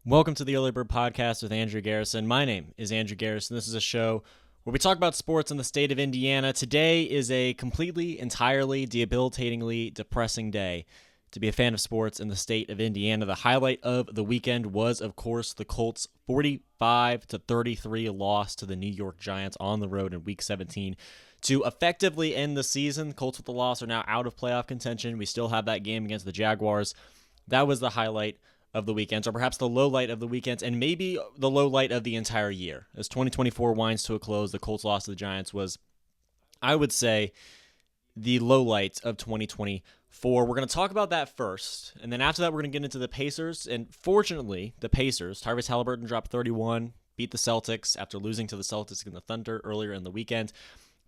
Welcome to the Early Bird Podcast with Andrew Garrison. My name is Andrew Garrison. This is a show where we talk about sports in the state of Indiana. Today is a completely, entirely, debilitatingly depressing day to be a fan of sports in the state of Indiana. The highlight of the weekend was, of course, the Colts' 45-33 loss to the New York Giants on the road in Week 17 to effectively end the season. Colts with the loss are now out of playoff contention. We still have that game against the Jaguars. That was the highlight of the weekends, or perhaps the low light of the weekends, and maybe the low light of the entire year. As 2024 winds to a close, the Colts loss to the Giants was, I would say, the low light of 2024. We're going to talk about that first, and then after that, we're going to get into the Pacers. And fortunately, the Pacers, Tyrese Halliburton dropped 31, beat the Celtics after losing to the Celtics and the Thunder earlier in the weekend.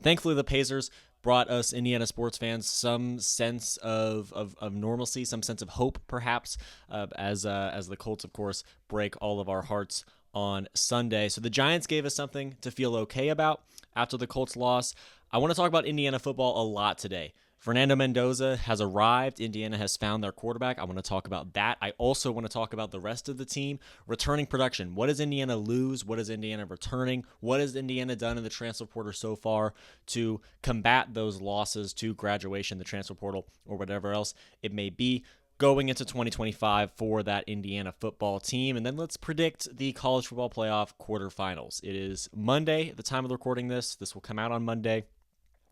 Thankfully, the Pacers brought us Indiana sports fans some sense of normalcy, some sense of hope, perhaps, as the Colts, of course, break all of our hearts on Sunday. So the Giants gave us something to feel okay about after the Colts loss. I want to talk about Indiana football a lot today. Fernando Mendoza has arrived. Indiana has found their quarterback. I want to talk about that. I also want to talk about the rest of the team. Returning production. What does Indiana lose? What is Indiana returning? What has Indiana done in the transfer portal so far to combat those losses to graduation, the transfer portal, or whatever else it may be going into 2025 for that Indiana football team? And then let's predict the College Football Playoff Quarterfinals. It is Monday at the time of recording this. This will come out on Monday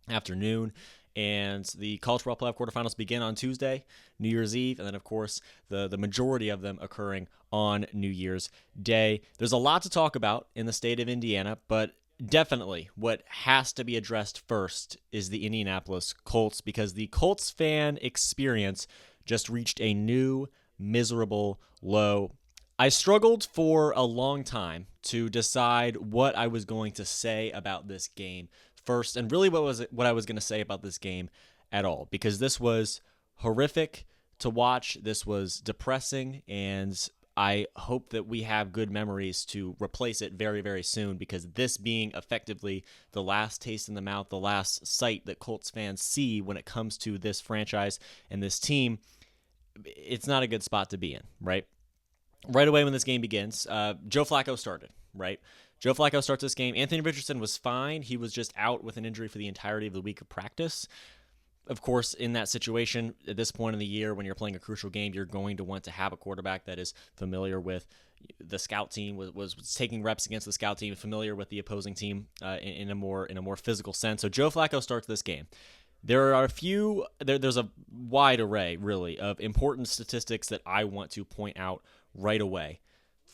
afternoon. And the College Football Playoff Quarterfinals begin on Tuesday, New Year's Eve, and then, of course, the majority of them occurring on New Year's Day. There's a lot to talk about in the state of Indiana, but definitely what has to be addressed first is the Indianapolis Colts, because the Colts fan experience just reached a new miserable low. I struggled for a long time to decide what I was going to say about this game first, and really what I was going to say about this game at all, because this was horrific to watch. This was depressing, and I hope that we have good memories to replace it very, very soon, because this being effectively the last taste in the mouth, the last sight that Colts fans see when it comes to this franchise and this team, it's not a good spot to be in, right? Right away when this game begins, Joe Flacco started, right? Joe Flacco starts this game. Anthony Richardson was fine. He was just out with an injury for the entirety of the week of practice. Of course, in that situation, at this point in the year, when you're playing a crucial game, you're going to want to have a quarterback that is familiar with the scout team, was taking reps against the scout team, familiar with the opposing team in a more physical sense. So Joe Flacco starts this game. There's a wide array, really, of important statistics that I want to point out right away.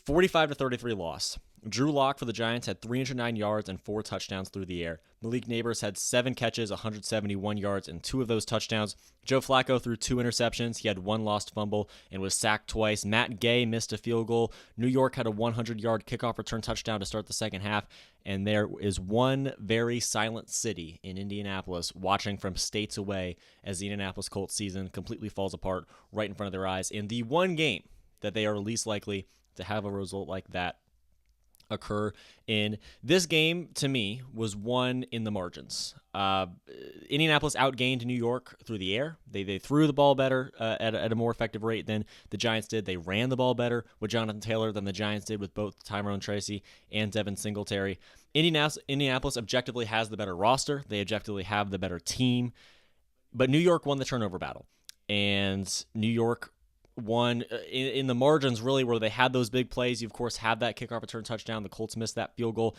45-33 loss. Drew Lock for the Giants had 309 yards and 4 touchdowns through the air. Malik Neighbors had 7 catches, 171 yards, and 2 of those touchdowns. Joe Flacco threw 2 interceptions. He had 1 lost fumble and was sacked twice. Matt Gay missed a field goal. New York had a 100-yard kickoff return touchdown to start the second half. And there is one very silent city in Indianapolis watching from states away as the Indianapolis Colts season completely falls apart right in front of their eyes. In the one game that they are least likely to have a result like that occur in. This game, to me, was won in the margins. Indianapolis outgained New York through the air. They threw the ball better at a more effective rate than the Giants did. They ran the ball better with Jonathan Taylor than the Giants did with both Tyrone Tracy and Devin Singletary. Indianapolis objectively has the better roster. They objectively have the better team. But New York won the turnover battle. And New York won in the margins, really, where they had those big plays. You, of course, had that kickoff return touchdown. The Colts missed that field goal.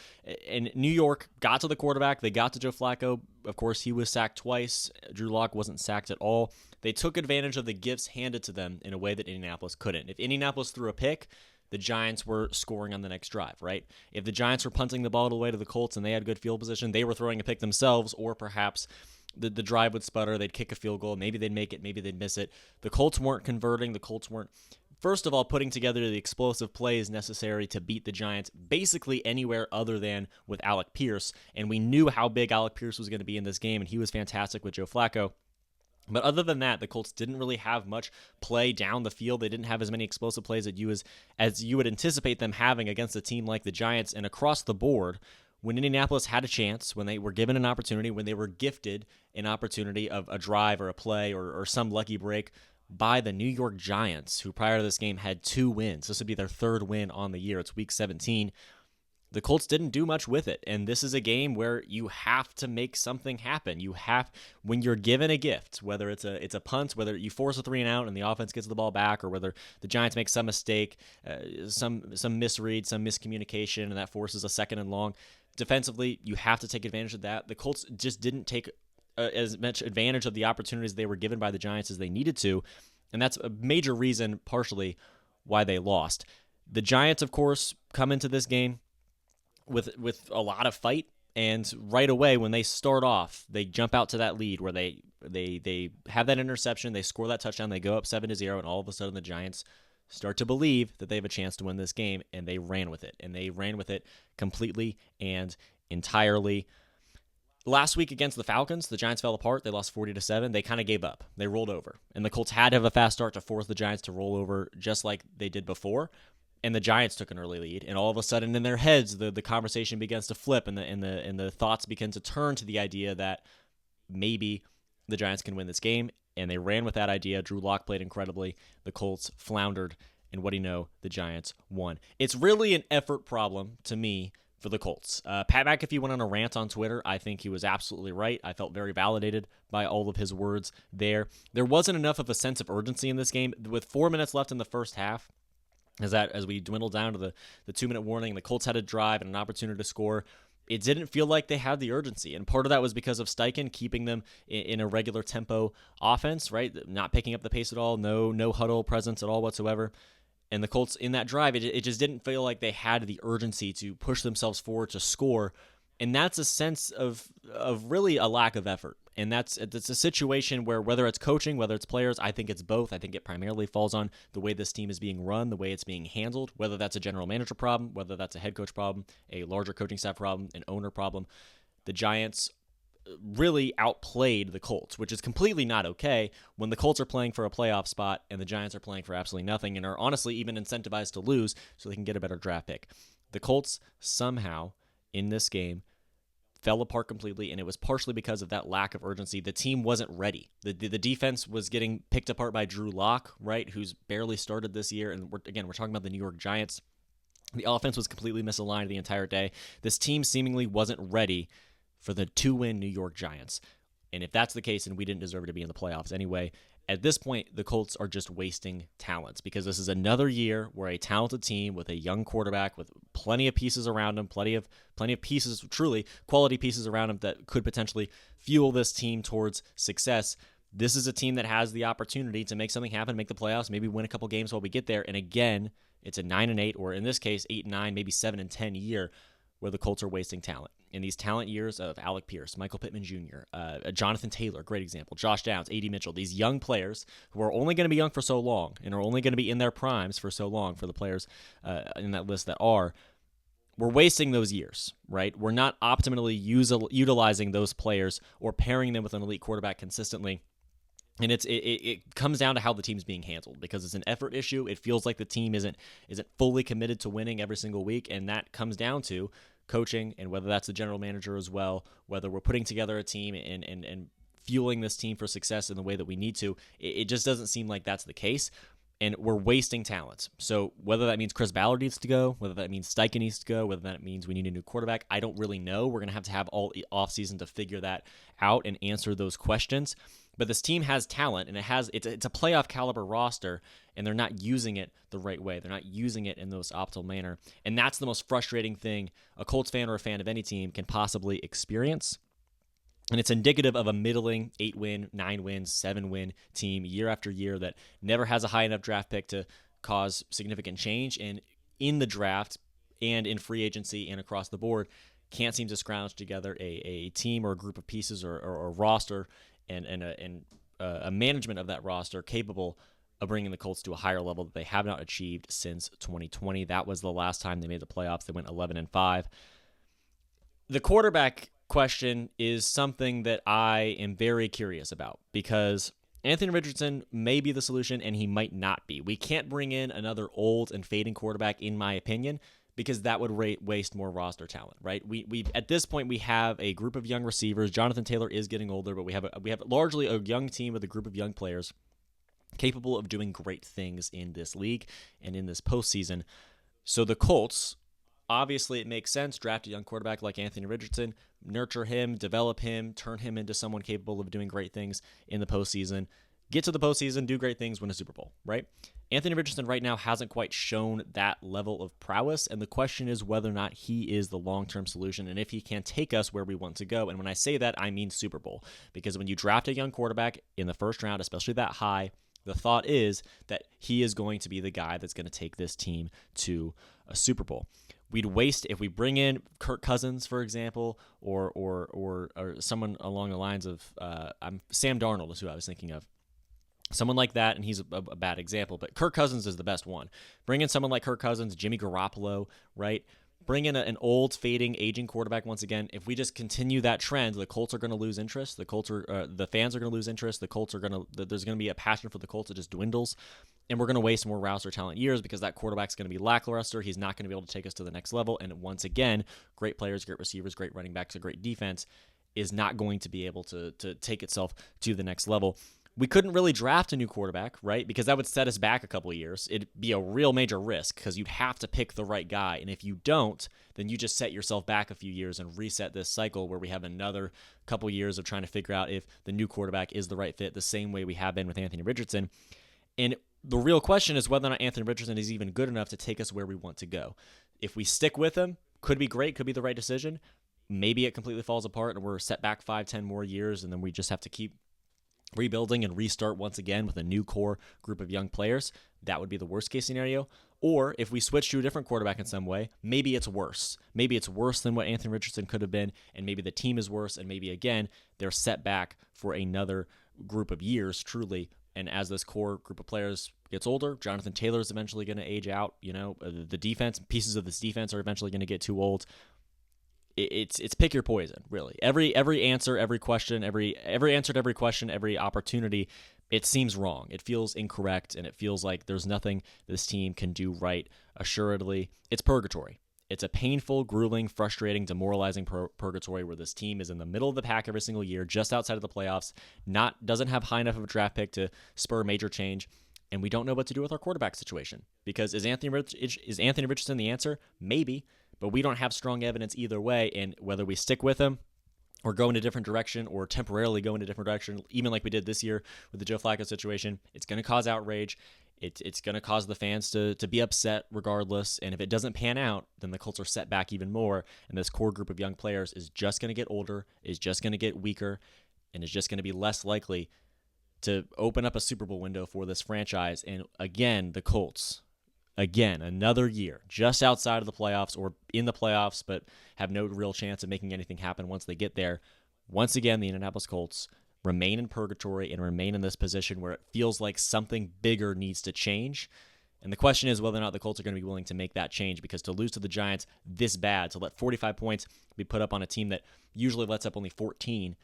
And New York got to the quarterback. They got to Joe Flacco. Of course, he was sacked twice. Drew Lock wasn't sacked at all. They took advantage of the gifts handed to them in a way that Indianapolis couldn't. If Indianapolis threw a pick, the Giants were scoring on the next drive, right? If the Giants were punting the ball away to the Colts and they had good field position, they were throwing a pick themselves, or perhaps the drive would sputter, they'd kick a field goal, maybe they'd make it, maybe they'd miss it. The Colts weren't converting. The Colts weren't, first of all, putting together the explosive plays necessary to beat the Giants basically anywhere other than with Alec Pierce. And we knew how big Alec Pierce was going to be in this game, and he was fantastic with Joe Flacco. But other than that, the Colts didn't really have much play down the field. They didn't have as many explosive plays as you would anticipate them having against a team like the Giants. And across the board, when Indianapolis had a chance, when they were given an opportunity, when they were gifted an opportunity of a drive or a play or some lucky break, by the New York Giants, who prior to this game had 2 wins. This would be their 3rd win on the year. It's week 17. The Colts didn't do much with it, and this is a game where you have to make something happen. When you're given a gift, whether it's a punt, whether you force a 3-and-out and the offense gets the ball back, or whether the Giants make some mistake, some misread, some miscommunication, and that forces a 2nd and long. Defensively, you have to take advantage of that. The Colts just didn't take as much advantage of the opportunities they were given by the Giants as they needed to, and that's a major reason, partially, why they lost. The Giants, of course, come into this game with a lot of fight, and right away when they start off, they jump out to that lead where they have that interception, they score that touchdown, they go up 7-0, and all of a sudden the Giants start to believe that they have a chance to win this game, and they ran with it, completely and entirely. Last week against the Falcons, the Giants fell apart. They lost 40-7. They kind of gave up. They rolled over. And the Colts had to have a fast start to force the Giants to roll over just like they did before. And the Giants took an early lead. And all of a sudden in their heads, the conversation begins to flip and the thoughts begin to turn to the idea that maybe the Giants can win this game. And they ran with that idea. Drew Lock played incredibly. The Colts floundered. And what do you know? The Giants won. It's really an effort problem to me for the Colts. Pat McAfee went on a rant on Twitter. I think he was absolutely right. I felt very validated by all of his words there. There wasn't enough of a sense of urgency in this game. With 4 minutes left in the first half, as we dwindled down to the 2-minute warning, the Colts had a drive and an opportunity to score. It didn't feel like they had the urgency, and part of that was because of Steichen keeping them in a regular tempo offense, right? Not picking up the pace at all, no huddle presence at all whatsoever. And the Colts in that drive, it just didn't feel like they had the urgency to push themselves forward to score. And that's a sense of really a lack of effort. And it's a situation where whether it's coaching, whether it's players, I think it's both. I think it primarily falls on the way this team is being run, the way it's being handled, whether that's a general manager problem, whether that's a head coach problem, a larger coaching staff problem, an owner problem. The Giants really outplayed the Colts, which is completely not okay when the Colts are playing for a playoff spot and the Giants are playing for absolutely nothing and are honestly even incentivized to lose so they can get a better draft pick. The Colts somehow in this game fell apart completely, and it was partially because of that lack of urgency. The team wasn't ready. The defense was getting picked apart by Drew Lock, right, who's barely started this year, and we're talking about the New York Giants. The offense was completely misaligned the entire day. This team seemingly wasn't ready for the 2-win New York Giants. And if that's the case, then we didn't deserve to be in the playoffs anyway. At this point, the Colts are just wasting talents because this is another year where a talented team with a young quarterback with plenty of pieces around him, plenty of pieces, truly quality pieces around him that could potentially fuel this team towards success. This is a team that has the opportunity to make something happen, make the playoffs, maybe win a couple games while we get there. And again, it's a 9-8, or in this case, 8-9, maybe 7-10 year where the Colts are wasting talent. In these talent years of Alec Pierce, Michael Pittman Jr., Jonathan Taylor, great example, Josh Downs, A.D. Mitchell, these young players who are only going to be young for so long and are only going to be in their primes for so long for the players in that list that are, we're wasting those years, right? We're not optimally utilizing those players or pairing them with an elite quarterback consistently. And it comes down to how the team's being handled because it's an effort issue. It feels like the team isn't fully committed to winning every single week, and that comes down to coaching and whether that's the general manager as well, whether we're putting together a team and fueling this team for success in the way that we need to. It just doesn't seem like that's the case, and we're wasting talent. So whether that means Chris Ballard needs to go, whether that means Steichen needs to go, whether that means we need a new quarterback, I don't really know. We're going to have all offseason to figure that out and answer those questions. But this team has talent, and it's a playoff caliber roster, and they're not using it the right way. They're not using it in the most optimal manner. And that's the most frustrating thing a Colts fan or a fan of any team can possibly experience. And it's indicative of a middling 8-win, 9-win, 7-win team year after year that never has a high enough draft pick to cause significant change. And in the draft and in free agency and across the board, can't seem to scrounge together a team or a group of pieces or a roster and a management of that roster capable of bringing the Colts to a higher level that they have not achieved since 2020. That was the last time they made the playoffs. They went 11-5. The quarterback question is something that I am very curious about because Anthony Richardson may be the solution and he might not be. We can't bring in another old and fading quarterback, in my opinion, because that would waste more roster talent, right? We at this point we have a group of young receivers. Jonathan Taylor is getting older, but we have largely a young team with a group of young players. capable of doing great things in this league and in this postseason. So the Colts, obviously it makes sense, draft a young quarterback like Anthony Richardson, nurture him, develop him, turn him into someone capable of doing great things in the postseason, get to the postseason, do great things, win a Super Bowl, right? Anthony Richardson right now hasn't quite shown that level of prowess, and the question is whether or not he is the long-term solution and if he can take us where we want to go. And when I say that, I mean Super Bowl, because when you draft a young quarterback in the first round, especially that high, the thought is that he is going to be the guy that's going to take this team to a Super Bowl. We'd waste if we bring in Kirk Cousins, for example, or someone along the lines of Sam Darnold is who I was thinking of. Someone like that, and he's a bad example, but Kirk Cousins is the best one. Bring in someone like Kirk Cousins, Jimmy Garoppolo, right? Bring in an old, fading, aging quarterback once again. If we just continue that trend, the Colts are going to lose interest. The fans are going to lose interest. There's going to be a passion for the Colts that just dwindles, and we're going to waste more roster talent years because that quarterback's going to be lackluster. He's not going to be able to take us to the next level. And once again, great players, great receivers, great running backs, a great defense is not going to be able to take itself to the next level. We couldn't really draft a new quarterback, right? Because that would set us back a couple of years. It'd be a real major risk because you'd have to pick the right guy. And if you don't, then you just set yourself back a few years and reset this cycle where we have another couple years of trying to figure out if the new quarterback is the right fit, the same way we have been with Anthony Richardson. And the real question is whether or not Anthony Richardson is even good enough to take us where we want to go. If we stick with him, could be great, could be the right decision. Maybe it completely falls apart and we're set back 5-10 more years, and then we just have to keep rebuilding and restart once again with a new core group of young players. That would be the worst case scenario. Or if we switch to a different quarterback in some way, maybe it's worse. Maybe it's worse than what Anthony Richardson could have been, and maybe the team is worse, and maybe, again, they're set back for another group of years, truly. And as this core group of players gets older, Jonathan Taylor is eventually going to age out. The defense, pieces of this defense are eventually going to get too old. It's pick your poison, really. Every answer, every question, every answer to every question, every opportunity, it seems wrong. It feels incorrect, and it feels like there's nothing this team can do right. Assuredly, it's purgatory. It's a painful, grueling, frustrating, demoralizing purgatory where this team is in the middle of the pack every single year, just outside of the playoffs, doesn't have high enough of a draft pick to spur major change, and we don't know what to do with our quarterback situation. Because is Anthony Richardson the answer? Maybe. But we don't have strong evidence either way, and whether we stick with him or go in a different direction or temporarily go in a different direction, even like we did this year with the Joe Flacco situation, it's going to cause outrage. It's going to cause the fans to be upset regardless, and if it doesn't pan out, then the Colts are set back even more, and this core group of young players is just going to get older, is just going to get weaker, and is just going to be less likely to open up a Super Bowl window for this franchise. And again, the Colts, another year just outside of the playoffs or in the playoffs, but have no real chance of making anything happen once they get there. Once again, the Indianapolis Colts remain in purgatory and remain in this position where it feels like something bigger needs to change. And the question is whether or not the Colts are going to be willing to make that change, because to lose to the Giants this bad, to let 45 points be put up on a team that usually lets up only 14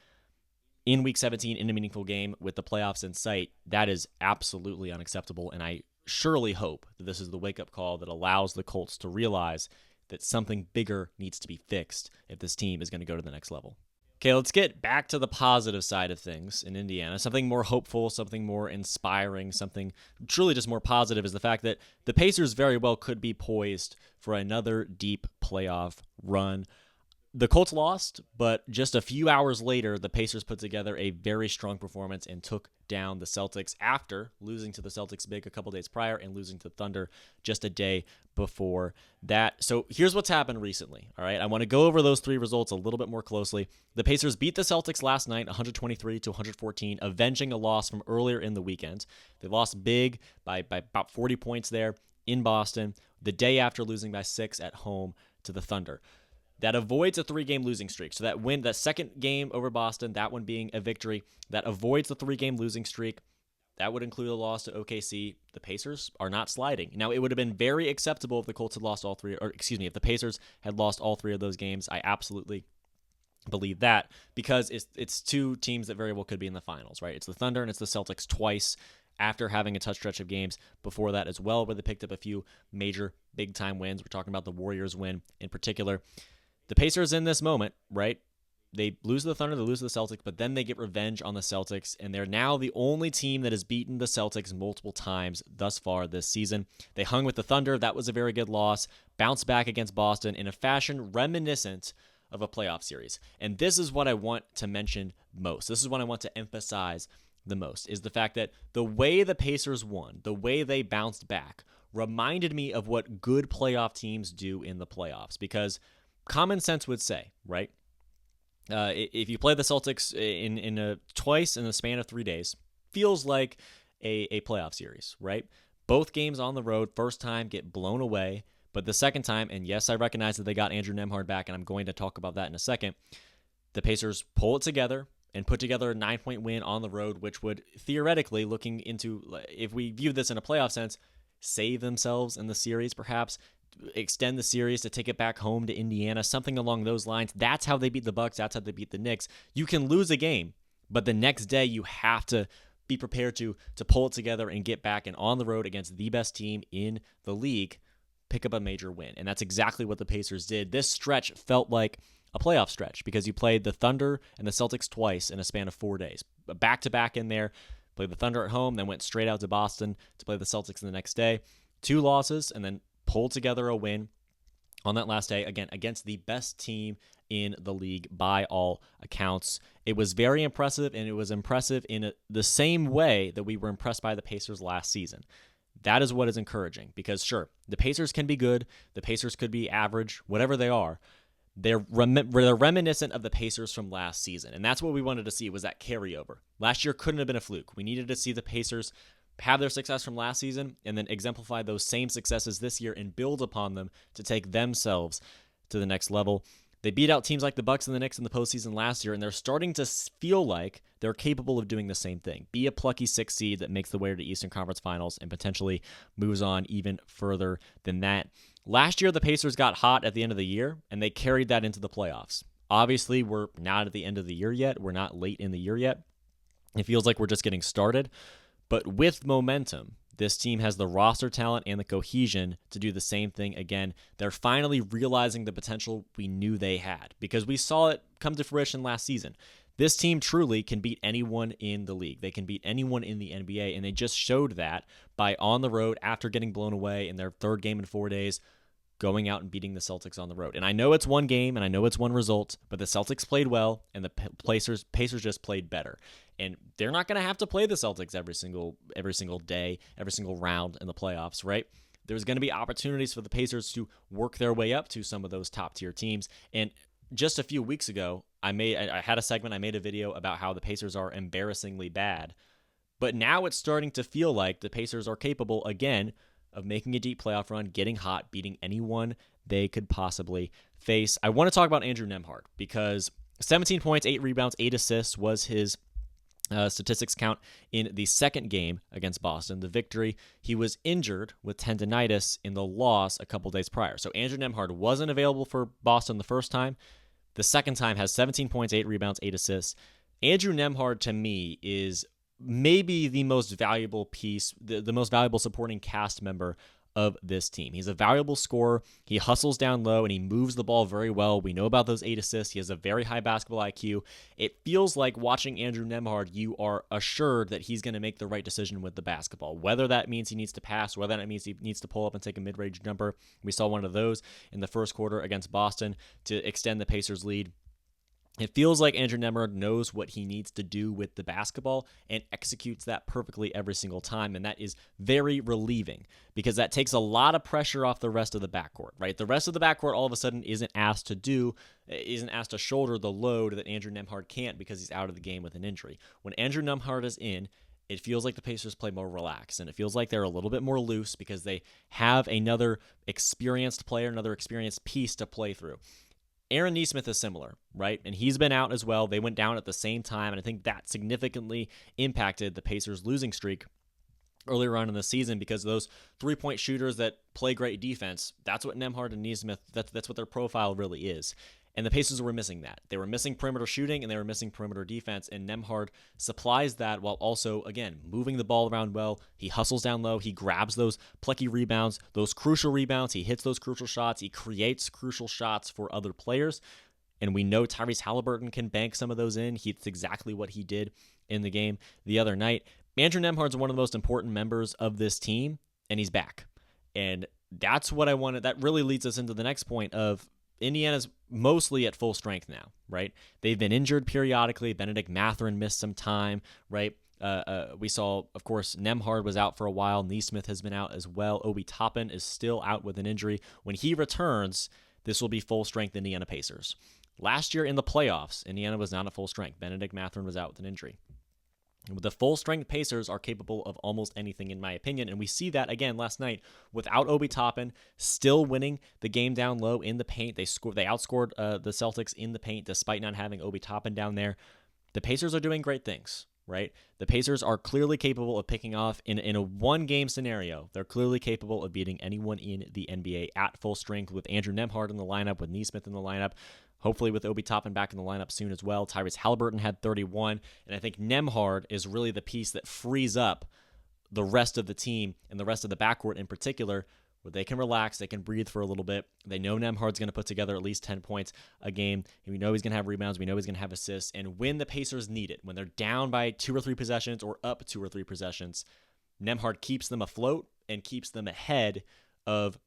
in Week 17 in a meaningful game with the playoffs in sight, that is absolutely unacceptable. And I surely hope that this is the wake-up call that allows the Colts to realize that something bigger needs to be fixed if this team is going to go to the next level. Okay, let's get back to the positive side of things in Indiana. Something more hopeful, something more inspiring, something truly just more positive is the fact that the Pacers very well could be poised for another deep playoff run. The Colts lost, but just a few hours later, the Pacers put together a very strong performance and took down the Celtics after losing to the Celtics big a couple days prior and losing to Thunder just a day before that. So here's what's happened recently, all right? I want to go over those three results a little bit more closely. The Pacers beat the Celtics last night, 123-114, avenging a loss from earlier in the weekend. They lost big by about 40 points there in Boston, the day after losing by 6 at home to the Thunder. That avoids a 3-game losing streak. So that second game over Boston, that one being a victory, that avoids the 3-game losing streak. That would include a loss to OKC. The Pacers are not sliding. Now, it would have been very acceptable if the Colts had lost all three, if the Pacers had lost all three of those games. I absolutely believe that, because it's two teams that very well could be in the finals, right? It's the Thunder and it's the Celtics twice after having a tough stretch of games before that as well, where they picked up a few major big-time wins. We're talking about the Warriors win in particular. The Pacers in this moment, right? they lose to the Thunder, they lose to the Celtics, but then they get revenge on the Celtics, and they're now the only team that has beaten the Celtics multiple times thus far this season. They hung with the Thunder. That was a very good loss. Bounced back against Boston in a fashion reminiscent of a playoff series. And this is what I want to mention most. This is what I want to emphasize the most, is the fact that the way the Pacers won, the way they bounced back, reminded me of what good playoff teams do in the playoffs. Because common sense would say, right? If you play the Celtics twice in the span of 3 days, feels like a playoff series, right? Both games on the road, first time get blown away, but the second time, and yes, I recognize that they got Andrew Nembhard back, and I'm going to talk about that in a second, the Pacers pull it together and put together a 9-point win on the road, which would theoretically, looking into, if we view this in a playoff sense, save themselves in the series perhaps, extend the series to take it back home to Indiana, something along those lines. That's how they beat the Bucks. That's how they beat the Knicks. You can lose a game, but the next day you have to be prepared to pull it together and get back and on the road against the best team in the league, pick up a major win. And that's exactly what the Pacers did. This stretch felt like a playoff stretch because you played the Thunder and the Celtics twice in a span of 4 days. Back-to-back in there, played the Thunder at home, then went straight out to Boston to play the Celtics the next day. 2 losses, and then pulled together a win on that last day, again, against the best team in the league by all accounts. It was very impressive, and it was impressive in the same way that we were impressed by the Pacers last season. That is what is encouraging, because sure, the Pacers can be good, the Pacers could be average, whatever they are. They're reminiscent of the Pacers from last season, and that's what we wanted to see, was that carryover. Last year couldn't have been a fluke. We needed to see the Pacers have their success from last season and then exemplify those same successes this year and build upon them to take themselves to the next level. They beat out teams like the Bucks and the Knicks in the postseason last year, and they're starting to feel like they're capable of doing the same thing. Be a plucky 6 seed that makes the way to the Eastern Conference Finals and potentially moves on even further than that. Last year, the Pacers got hot at the end of the year, and they carried that into the playoffs. Obviously, we're not at the end of the year yet. We're not late in the year yet. It feels like we're just getting started. But with momentum, this team has the roster talent and the cohesion to do the same thing again. They're finally realizing the potential we knew they had, because we saw it come to fruition last season. This team truly can beat anyone in the league. They can beat anyone in the NBA, and they just showed that by on the road, after getting blown away in their third game in 4 days, going out and beating the Celtics on the road. And I know it's one game, and I know it's one result, but the Celtics played well, and the Pacers just played better. And they're not going to have to play the Celtics every single day, every single round in the playoffs, right? There's going to be opportunities for the Pacers to work their way up to some of those top-tier teams. And just a few weeks ago, I had a segment, I made a video about how the Pacers are embarrassingly bad. But now it's starting to feel like the Pacers are capable, again, of making a deep playoff run, getting hot, beating anyone they could possibly face. I want to talk about Andrew Nembhard, because 17 points, 8 rebounds, 8 assists was his statistics count in the second game against Boston, the victory. He was injured with tendonitis in the loss a couple days prior. So Andrew Nembhard wasn't available for Boston the first time. The second time has 17 points, 8 rebounds, 8 assists. Andrew Nembhard, to me, is maybe the most valuable piece, the most valuable supporting cast member of this team. He's a valuable scorer. He hustles down low and he moves the ball very well. We know about those 8 assists. He has a very high basketball IQ. It feels like watching Andrew Nembhard, you are assured that he's going to make the right decision with the basketball. Whether that means he needs to pass, whether that means he needs to pull up and take a mid-range jumper. We saw one of those in the first quarter against Boston to extend the Pacers' lead. It feels like Andrew Nembhard knows what he needs to do with the basketball and executes that perfectly every single time, and that is very relieving, because that takes a lot of pressure off the rest of the backcourt, right? The rest of the backcourt all of a sudden isn't asked to shoulder the load that Andrew Nembhard can't, because he's out of the game with an injury. When Andrew Nembhard is in, it feels like the Pacers play more relaxed, and it feels like they're a little bit more loose because they have another experienced player, another experienced piece to play through. Aaron Nesmith is similar, right? And he's been out as well. They went down at the same time, and I think that significantly impacted the Pacers' losing streak earlier on in the season, because those three-point shooters that play great defense, that's what Nembhard and Nesmith, that's what their profile really is. And the Pacers were missing that. They were missing perimeter shooting, and they were missing perimeter defense, and Nembhard supplies that while also, again, moving the ball around well. He hustles down low. He grabs those plucky rebounds, those crucial rebounds. He hits those crucial shots. He creates crucial shots for other players. And we know Tyrese Halliburton can bank some of those in. It's exactly what he did in the game the other night. Andrew Nembhard's one of the most important members of this team, and he's back. And that's what I wanted. That really leads us into the next point of Indiana's mostly at full strength now, right? They've been injured periodically. Benedict Mathurin missed some time, right? We saw, of course, Nembhard was out for a while. Neesmith has been out as well. Obi Toppin is still out with an injury. When he returns, this will be full-strength Indiana Pacers. Last year in the playoffs, Indiana was not at full strength. Benedict Mathurin was out with an injury. The full-strength Pacers are capable of almost anything, in my opinion, and we see that again last night without Obi Toppin, still winning the game down low in the paint. They outscored the Celtics in the paint despite not having Obi Toppin down there. The Pacers are doing great things, right? The Pacers are clearly capable of picking off in a one-game scenario. They're clearly capable of beating anyone in the NBA at full strength with Andrew Nembhard in the lineup, with Neesmith in the lineup. Hopefully with Obi Toppin back in the lineup soon as well. Tyrese Halliburton had 31, and I think Nembhard is really the piece that frees up the rest of the team and the rest of the backcourt in particular, where they can relax, they can breathe for a little bit. They know Nembhard's going to put together at least 10 points a game. And we know he's going to have rebounds. We know he's going to have assists. And when the Pacers need it, when they're down by 2 or 3 possessions or up 2 or 3 possessions, Nembhard keeps them afloat and keeps them ahead of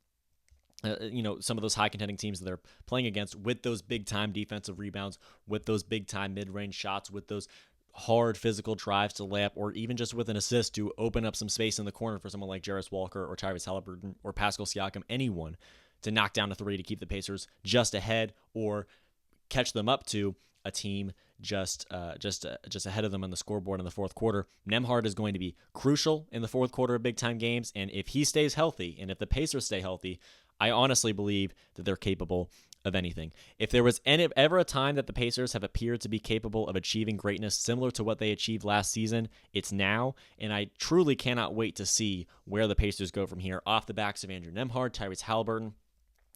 some of those high contending teams that they're playing against with those big-time defensive rebounds, with those big-time mid-range shots, with those hard physical drives to lay up, or even just with an assist to open up some space in the corner for someone like Jarris Walker or Tyrese Halliburton or Pascal Siakam, anyone, to knock down a 3 to keep the Pacers just ahead or catch them up to a team just ahead of them on the scoreboard in the fourth quarter. Nembhard is going to be crucial in the fourth quarter of big-time games, and if he stays healthy and if the Pacers stay healthy, I honestly believe that they're capable of anything. If there was ever a time that the Pacers have appeared to be capable of achieving greatness similar to what they achieved last season, it's now, and I truly cannot wait to see where the Pacers go from here off the backs of Andrew Nembhard, Tyrese Halliburton,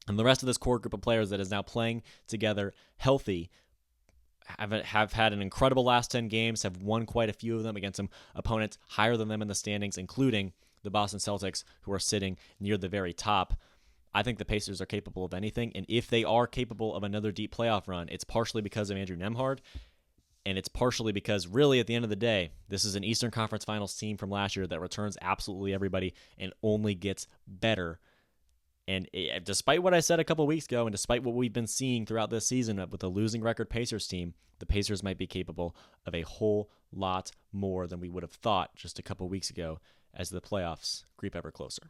and the rest of this core group of players that is now playing together healthy. Have had an incredible last 10 games, have won quite a few of them against some opponents higher than them in the standings, including the Boston Celtics, who are sitting near the very top. I think the Pacers are capable of anything, and if they are capable of another deep playoff run, it's partially because of Andrew Nembhard, and it's partially because, really, at the end of the day, this is an Eastern Conference Finals team from last year that returns absolutely everybody and only gets better. And despite what I said a couple weeks ago, and despite what we've been seeing throughout this season with a losing record Pacers team, the Pacers might be capable of a whole lot more than we would have thought just a couple weeks ago as the playoffs creep ever closer.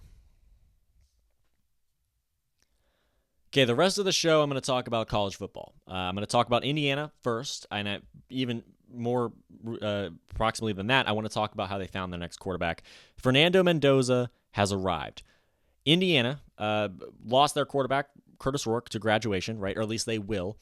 Okay, the rest of the show, I'm going to talk about college football. I'm going to talk about Indiana first, and even more approximately than that, I want to talk about how they found their next quarterback. Fernando Mendoza has arrived. Indiana lost their quarterback, Curtis Rourke, to graduation, right? Or at least they will.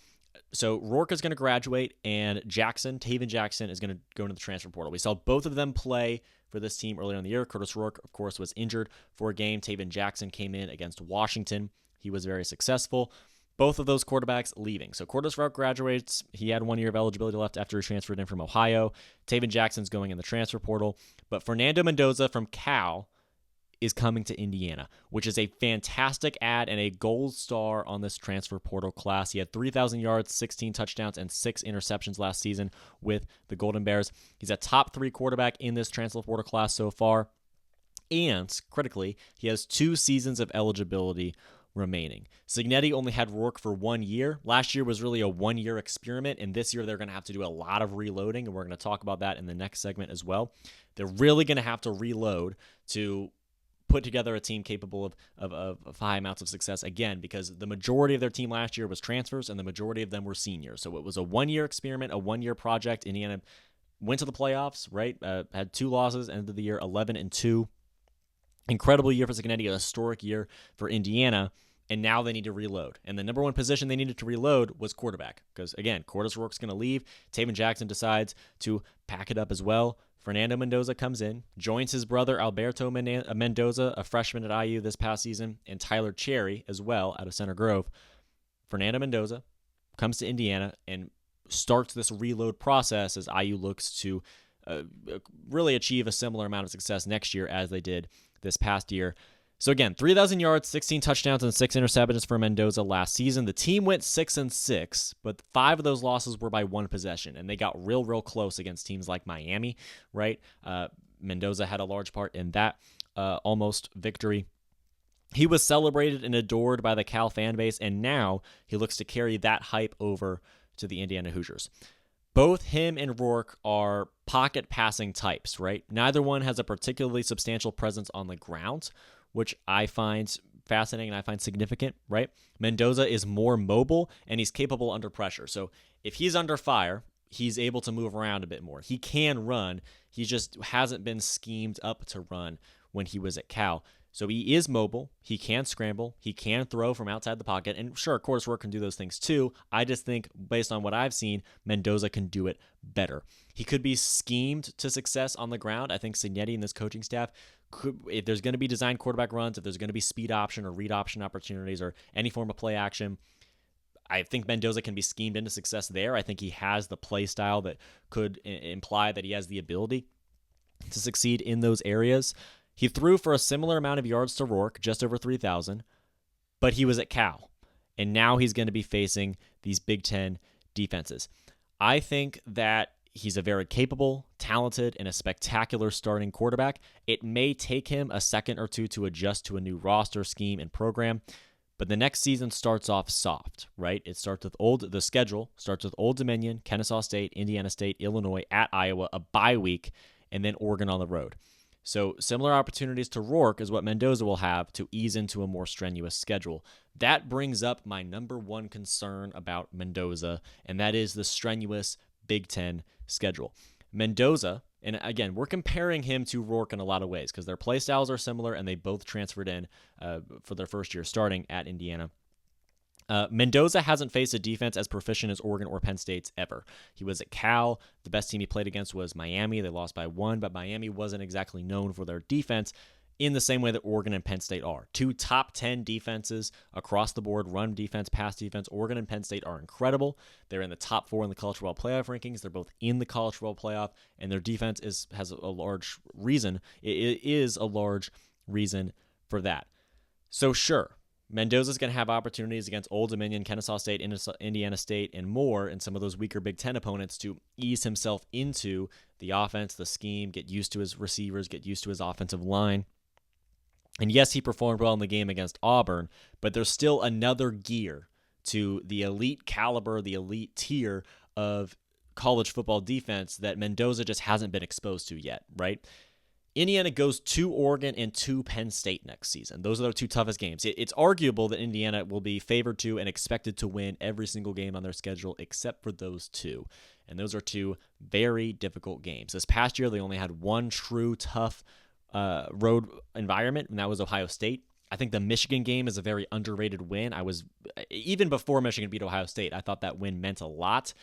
So Rourke is going to graduate, and Taven Jackson, is going to go into the transfer portal. We saw both of them play for this team earlier in the year. Curtis Rourke, of course, was injured for a game. Taven Jackson came in against Washington. He was very successful. Both of those quarterbacks leaving. So Curtis Rourke graduates. He had 1 year of eligibility left after he transferred in from Ohio. Taven Jackson's going in the transfer portal. But Fernando Mendoza from Cal is coming to Indiana, which is a fantastic add and a gold star on this transfer portal class. He had 3,000 yards, 16 touchdowns, and 6 interceptions last season with the Golden Bears. He's a top 3 quarterback in this transfer portal class so far. And, critically, he has 2 seasons of eligibility remaining. Cignetti only had Rourke for 1 year. Last year was really a 1-year experiment, and this year they're going to have to do a lot of reloading, and we're going to talk about that in the next segment as well. They're really going to have to reload to put together a team capable of high amounts of success again, because the majority of their team last year was transfers, and the majority of them were seniors. So it was a 1-year experiment, a 1-year project. Indiana went to the playoffs, right? Had 2 losses, ended the year 11-2. Incredible year for Cignetti, a historic year for Indiana, and now they need to reload. And the number one position they needed to reload was quarterback, because, again, Curtis Rourke's going to leave. Taven Jackson decides to pack it up as well. Fernando Mendoza comes in, joins his brother Alberto Mendoza, a freshman at IU this past season, and Tyler Cherry as well out of Center Grove. Fernando Mendoza comes to Indiana and starts this reload process as IU looks to really achieve a similar amount of success next year as they did this past year. So again, 3,000 yards, 16 touchdowns, and 6 interceptions for Mendoza last season. The team went 6-6, but 5 of those losses were by 1 possession, and they got real close against teams like Miami, right? Mendoza had a large part in that almost victory. He was celebrated and adored by the Cal fan base, and now he looks to carry that hype over to the Indiana Hoosiers. Both him and Rourke are pocket passing types, right? Neither one has a particularly substantial presence on the ground, which I find fascinating and I find significant, right? Mendoza is more mobile and he's capable under pressure. So if he's under fire, he's able to move around a bit more. He can run. He just hasn't been schemed up to run when he was at Cal. So he is mobile. He can scramble. He can throw from outside the pocket. And sure, of course, Rourke can do those things too. I just think, based on what I've seen, Mendoza can do it better. He could be schemed to success on the ground. I think Signetti and this coaching staff, if there's going to be designed quarterback runs, if there's going to be speed option or read option opportunities or any form of play action, I think Mendoza can be schemed into success there. I think he has the play style that could imply that he has the ability to succeed in those areas. He threw for a similar amount of yards to Rourke, just over 3,000, but he was at Cal, and now he's going to be facing these Big Ten defenses. I think that he's a very capable, talented, and a spectacular starting quarterback. It may take him a second or two to adjust to a new roster scheme and program, but the next season starts off soft, right? The schedule starts with Old Dominion, Kennesaw State, Indiana State, Illinois, at Iowa, a bye week, and then Oregon on the road. So similar opportunities to Rourke is what Mendoza will have to ease into a more strenuous schedule. That brings up my number one concern about Mendoza, and that is the strenuous Big Ten schedule. Mendoza, and again, we're comparing him to Rourke in a lot of ways because their play styles are similar and they both transferred in for their first year starting at Indiana. Mendoza hasn't faced a defense as proficient as Oregon or Penn State's ever. He was at Cal. The best team he played against was Miami. They lost by 1, but Miami wasn't exactly known for their defense in the same way that Oregon and Penn State are. 2 top 10 defenses across the board, run defense, pass defense. Oregon and Penn State are incredible. They're in the top 4 in the College Football Playoff rankings. They're both in the College Football Playoff, and their defense has a large reason. It is a large reason for that. So sure, Mendoza's going to have opportunities against Old Dominion, Kennesaw State, Indiana State, and more, and some of those weaker Big Ten opponents to ease himself into the offense, the scheme, get used to his receivers, get used to his offensive line. And yes, he performed well in the game against Auburn, but there's still another gear to the elite caliber, the elite tier of college football defense that Mendoza just hasn't been exposed to yet, right? Indiana goes to Oregon and to Penn State next season. Those are their 2 toughest games. It's arguable that Indiana will be favored to and expected to win every single game on their schedule except for those 2. And those are 2 very difficult games. This past year, they only had 1 true tough road environment, and that was Ohio State. I think the Michigan game is a very underrated win. Even before Michigan beat Ohio State, I thought that win meant a lot,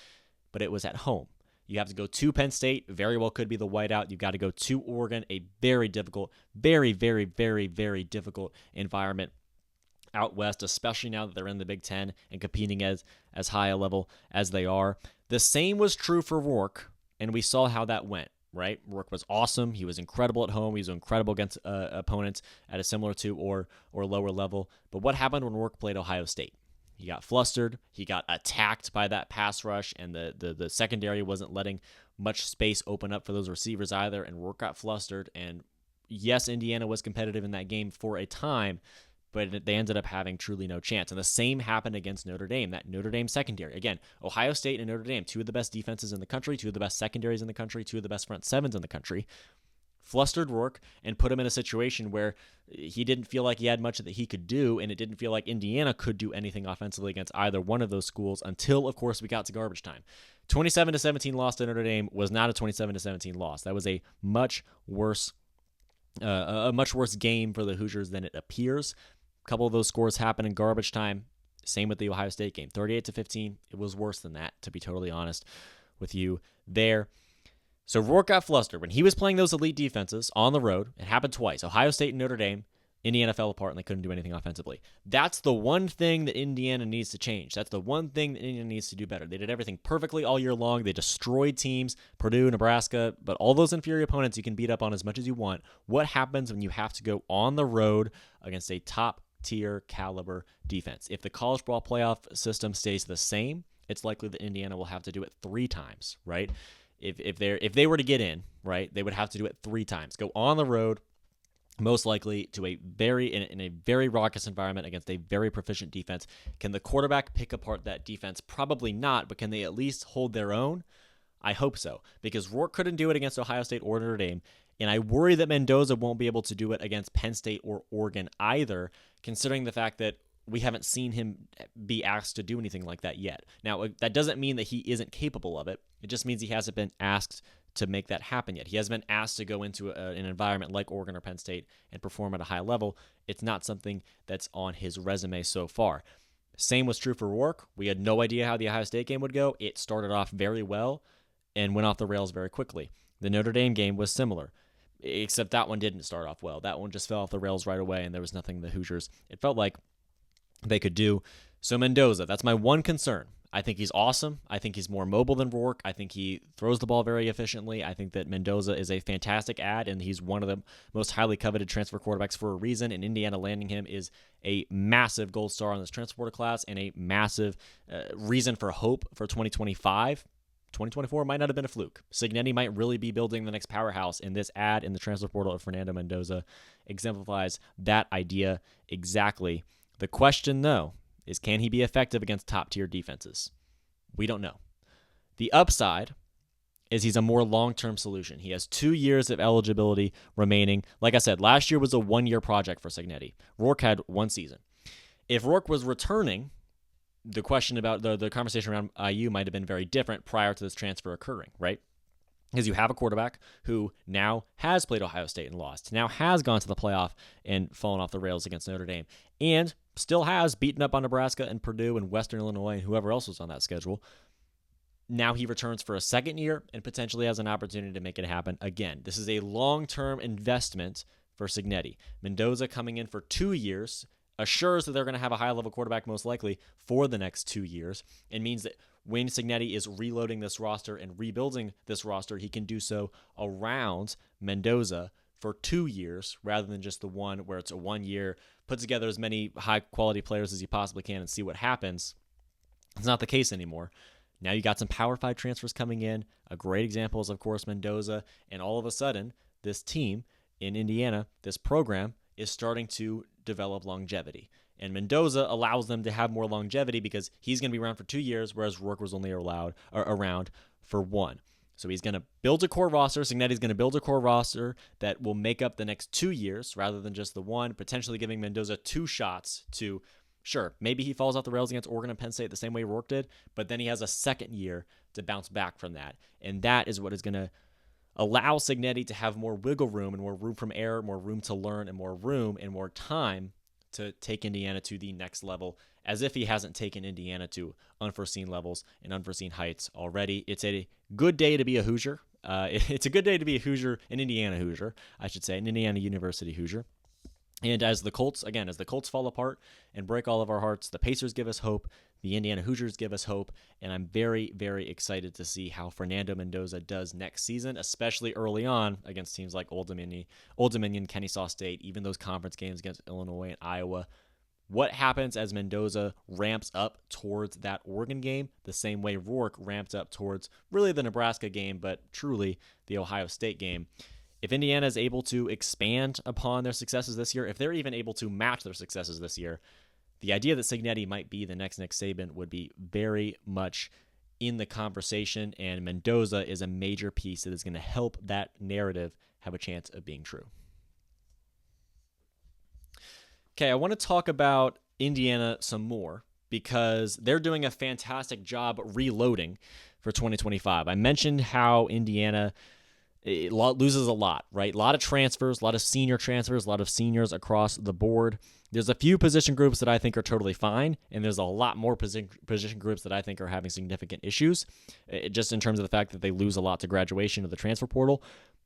but it was at home. You have to go to Penn State, very well could be the whiteout. You've got to go to Oregon, a very difficult, very, very, very, very difficult environment out west, especially now that they're in the Big Ten and competing as high a level as they are. The same was true for Rourke, and we saw how that went, right? Rourke was awesome. He was incredible at home. He was incredible against opponents at a similar to or lower level. But what happened when Rourke played Ohio State? He got flustered. He got attacked by that pass rush, and the secondary wasn't letting much space open up for those receivers either, and Rourke got flustered. And yes, Indiana was competitive in that game for a time, but they ended up having truly no chance. And the same happened against Notre Dame, that Notre Dame secondary. Again, Ohio State and Notre Dame, 2 of the best defenses in the country, 2 of the best secondaries in the country, 2 of the best front sevens in the country. Flustered Rourke and put him in a situation where he didn't feel like he had much that he could do, and it didn't feel like Indiana could do anything offensively against either one of those schools until, of course, we got to garbage time. 27-17 loss to Notre Dame was not a 27-17 loss. That was a much worse game for the Hoosiers than it appears. A couple of those scores happened in garbage time. Same with the Ohio State game. 38-15. It was worse than that, to be totally honest with you there. So Rourke got flustered. When he was playing those elite defenses on the road, it happened twice. Ohio State and Notre Dame Indiana fell apart and they couldn't do anything offensively. That's the one thing that Indiana needs to change. That's the one thing that Indiana needs to do better. They did everything perfectly all year long. They destroyed teams, Purdue, Nebraska, but all those inferior opponents you can beat up on as much as you want. What happens when you have to go on the road against a top-tier caliber defense? If the college football playoff system stays the same, it's likely that Indiana will have to do it 3 times, right? If they were to get in, right, they would have to do it 3 times. Go on the road, most likely to a very raucous environment against a very proficient defense. Can the quarterback pick apart that defense? Probably not, but can they at least hold their own? I hope so, because Rourke couldn't do it against Ohio State or Notre Dame, and I worry that Mendoza won't be able to do it against Penn State or Oregon either, considering the fact that we haven't seen him be asked to do anything like that yet. Now, that doesn't mean that he isn't capable of it. It just means he hasn't been asked to make that happen yet. He hasn't been asked to go into an environment like Oregon or Penn State and perform at a high level. It's not something that's on his resume so far. Same was true for Rourke. We had no idea how the Ohio State game would go. It started off very well and went off the rails very quickly. The Notre Dame game was similar, except that one didn't start off well. That one just fell off the rails right away, and there was nothing the Hoosiers, it felt like, they could do. So Mendoza, that's my one concern. I think he's awesome. I think he's more mobile than Rourke. I think he throws the ball very efficiently. I think that Mendoza is a fantastic add, and he's one of the most highly coveted transfer quarterbacks for a reason, and Indiana landing him is a massive gold star on this transfer portal class and a massive reason for hope for 2025. 2024 might not have been a fluke. Cignetti might really be building the next powerhouse, and this ad in the transfer portal of Fernando Mendoza exemplifies that idea exactly. The question, though, is can he be effective against top-tier defenses? We don't know. The upside is he's a more long-term solution. He has 2 years of eligibility remaining. Like I said, last year was a 1-year project for Cignetti. Rourke had 1 season. If Rourke was returning, the question about the conversation around IU might have been very different prior to this transfer occurring, right? Because you have a quarterback who now has played Ohio State and lost, now has gone to the playoff and fallen off the rails against Notre Dame, and still has beaten up on Nebraska and Purdue and Western Illinois and whoever else was on that schedule. Now he returns for a second year and potentially has an opportunity to make it happen again. This is a long-term investment for Cignetti. Mendoza coming in for 2 years assures that they're going to have a high-level quarterback most likely for the next 2 years, and means that when Cignetti is reloading this roster and rebuilding this roster, he can do so around Mendoza for 2 years rather than just the one where it's a 1 year, put together as many high-quality players as you possibly can and see what happens. It's not the case anymore. Now you got some Power 5 transfers coming in. A great example is, of course, Mendoza, and all of a sudden, this team in Indiana, this program, is starting to develop longevity. And Mendoza allows them to have more longevity because he's going to be around for 2 years, whereas Rourke was only around for 1. So he's going to build a core roster. Cignetti's going to build a core roster that will make up the next 2 years rather than just the one, potentially giving Mendoza 2 shots to, sure, maybe he falls off the rails against Oregon and Penn State the same way Rourke did, but then he has a second year to bounce back from that. And that is what is going to allow Cignetti to have more wiggle room and more room from error, more room to learn, and more room and more time to take Indiana to the next level, as if he hasn't taken Indiana to unforeseen levels and unforeseen heights already. It's a good day to be a Hoosier. It's a good day to be a Hoosier, an Indiana Hoosier, I should say, an Indiana University Hoosier. And as the Colts fall apart and break all of our hearts, the Pacers give us hope, the Indiana Hoosiers give us hope, and I'm very, very excited to see how Fernando Mendoza does next season, especially early on against teams like Old Dominion, Kennesaw State, even those conference games against Illinois and Iowa. What happens as Mendoza ramps up towards that Oregon game, the same way Rourke ramped up towards really the Nebraska game, but truly the Ohio State game. If Indiana is able to expand upon their successes this year, if they're even able to match their successes this year, the idea that Cignetti might be the next Nick Saban would be very much in the conversation, and Mendoza is a major piece that is going to help that narrative have a chance of being true. Okay, I want to talk about Indiana some more because they're doing a fantastic job reloading for 2025. I mentioned how Indiana loses a lot, right? A lot of transfers, a lot of senior transfers, a lot of seniors across the board. There's a few position groups that I think are totally fine, and there's a lot more position groups that I think are having significant issues, just in terms of the fact that they lose a lot to graduation of the transfer portal.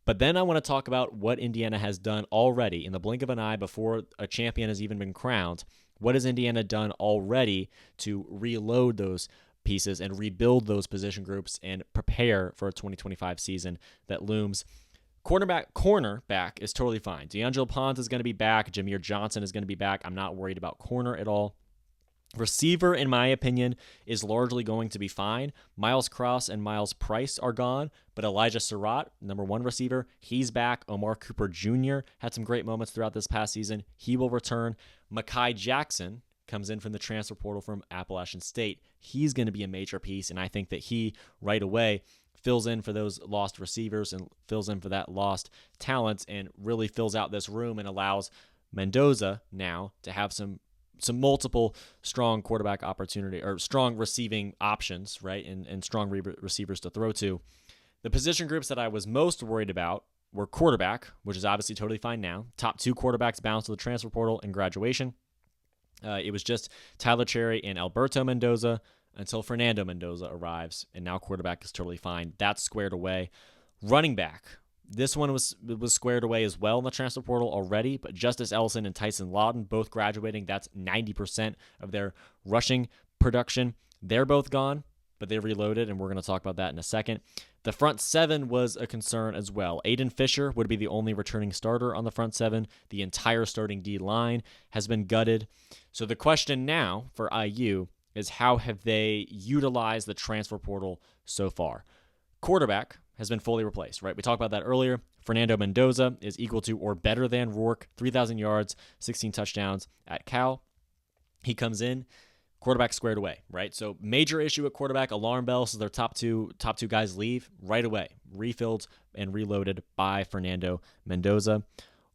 But then I want to talk about what Indiana has done already in the blink of an eye before a champion has even been crowned. What has Indiana done already to reload those pieces and rebuild those position groups and prepare for a 2025 season that looms? Cornerback is totally fine. D'Angelo Ponce is going to be back. Jameer Johnson is going to be back. I'm not worried about corner at all. Receiver, in my opinion, is largely going to be fine. Miles Cross and Miles Price are gone, but Elijah Surratt, number one receiver, he's back. Omar Cooper Jr. had some great moments throughout this past season. He will return. Mekhi Jackson comes in from the transfer portal from Appalachian State. He's going to be a major piece, and I think that he, right away, fills in for those lost receivers and fills in for that lost talent and really fills out this room and allows Mendoza now to have some multiple strong quarterback opportunity or strong receiving options, right? And strong receivers to throw to. The position groups that I was most worried about were quarterback, which is obviously totally fine now. Top two quarterbacks bounced to the transfer portal in graduation. It was just Tyler Cherry and Alberto Mendoza until Fernando Mendoza arrives, and now quarterback is totally fine. That's squared away. Running back. This one was squared away as well in the transfer portal already, but Justice Ellison and Tyson Lawton both graduating. That's 90% of their rushing production. They're both gone, but they reloaded, and we're going to talk about that in a second. The front seven was a concern as well. Aiden Fisher would be the only returning starter on the front seven. The entire starting D line has been gutted. So the question now for IU is how have they utilized the transfer portal so far? Quarterback has been fully replaced, right? We talked about that earlier. Fernando Mendoza is equal to or better than Rourke, 3,000 yards, 16 touchdowns at Cal. He comes in, quarterback squared away, right? So major issue at quarterback, alarm bells, so their top two guys leave right away, refilled and reloaded by Fernando Mendoza.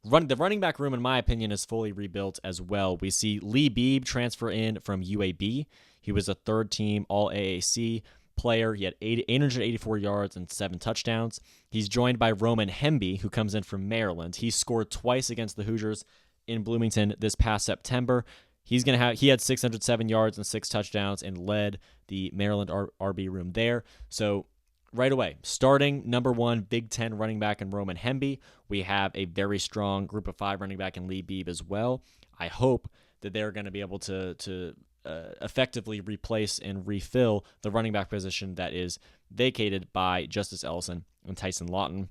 The running back room, in my opinion, is fully rebuilt as well. We see Lee Beebe transfer in from UAB. He was a third-team All-AAC player. He had 884 yards and 7 touchdowns. He's joined by Roman Hemby, who comes in from Maryland. He scored twice against the Hoosiers in Bloomington this past September. He had 607 yards and 6 touchdowns and led the Maryland RB room there. So right away, starting number one Big Ten running back in Roman Hemby. We have a very strong group of 5 running back in Lee Beebe as well. I hope that they're going to be able to effectively replace and refill the running back position that is vacated by Justice Ellison and Tyson Lawton.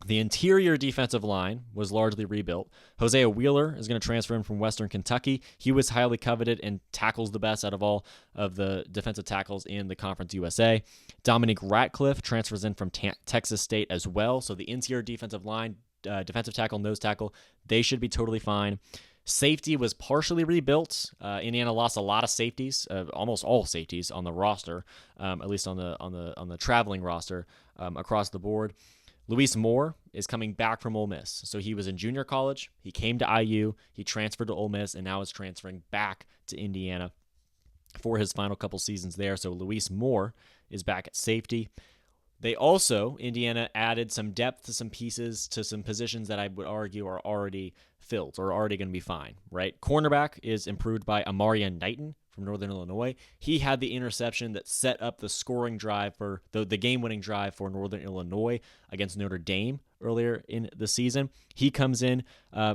The interior defensive line was largely rebuilt. Hosea Wheeler is going to transfer in from Western Kentucky. He was highly coveted and tackles the best out of all of the defensive tackles in the Conference USA. Dominic Ratcliffe transfers in from Texas State as well. So the interior defensive line, defensive tackle, nose tackle, they should be totally fine. Safety was partially rebuilt. Indiana lost a lot of safeties, almost all safeties on the roster, at least on the traveling roster across the board. Luis Moore is coming back from Ole Miss. So he was in junior college. He came to IU. He transferred to Ole Miss and now is transferring back to Indiana for his final couple seasons there. So Luis Moore is back at safety. They also, Indiana, added some depth to some pieces to some positions that I would argue are already filled or already going to be fine, right? Cornerback is improved by Amarian Knighton from Northern Illinois. He had the interception that set up the scoring drive for the game-winning drive for Northern Illinois against Notre Dame earlier in the season. He comes in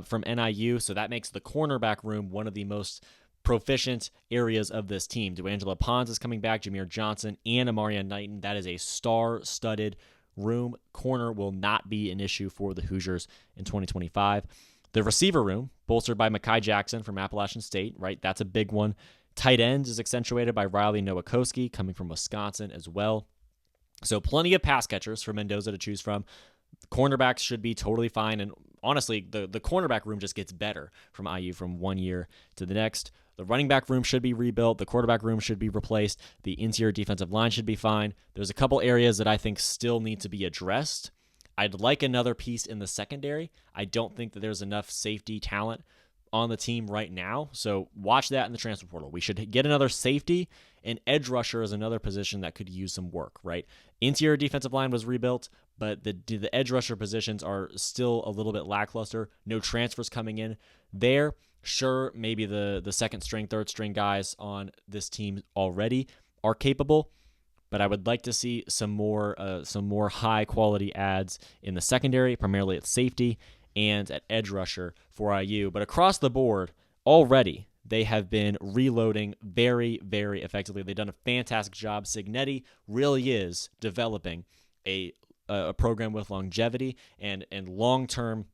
from NIU, so that makes the cornerback room one of the most proficient areas of this team. D'Angelo Ponce is coming back, Jameer Johnson, and Amarian Knighton. That is a star-studded room. Corner will not be an issue for the Hoosiers in 2025. The receiver room, bolstered by Mekhi Jackson from Appalachian State, right? That's a big one. Tight ends is accentuated by Riley Nowakowski, coming from Wisconsin as well. So plenty of pass catchers for Mendoza to choose from. Cornerbacks should be totally fine. And honestly, the cornerback room just gets better from IU from one year to the next. The running back room should be rebuilt. The quarterback room should be replaced. The interior defensive line should be fine. There's a couple areas that I think still need to be addressed. I'd like another piece in the secondary. I don't think that there's enough safety talent on the team right now. So watch that in the transfer portal. We should get another safety, and edge rusher is another position that could use some work, right? Interior defensive line was rebuilt, but the edge rusher positions are still a little bit lackluster. No transfers coming in there. Sure, maybe the second string, third string guys on this team already are capable, but I would like to see some more high quality adds in the secondary, primarily at safety and at edge rusher for IU. But across the board, already they have been reloading very, very effectively. They've done a fantastic job. Cignetti really is developing a program with longevity and long-term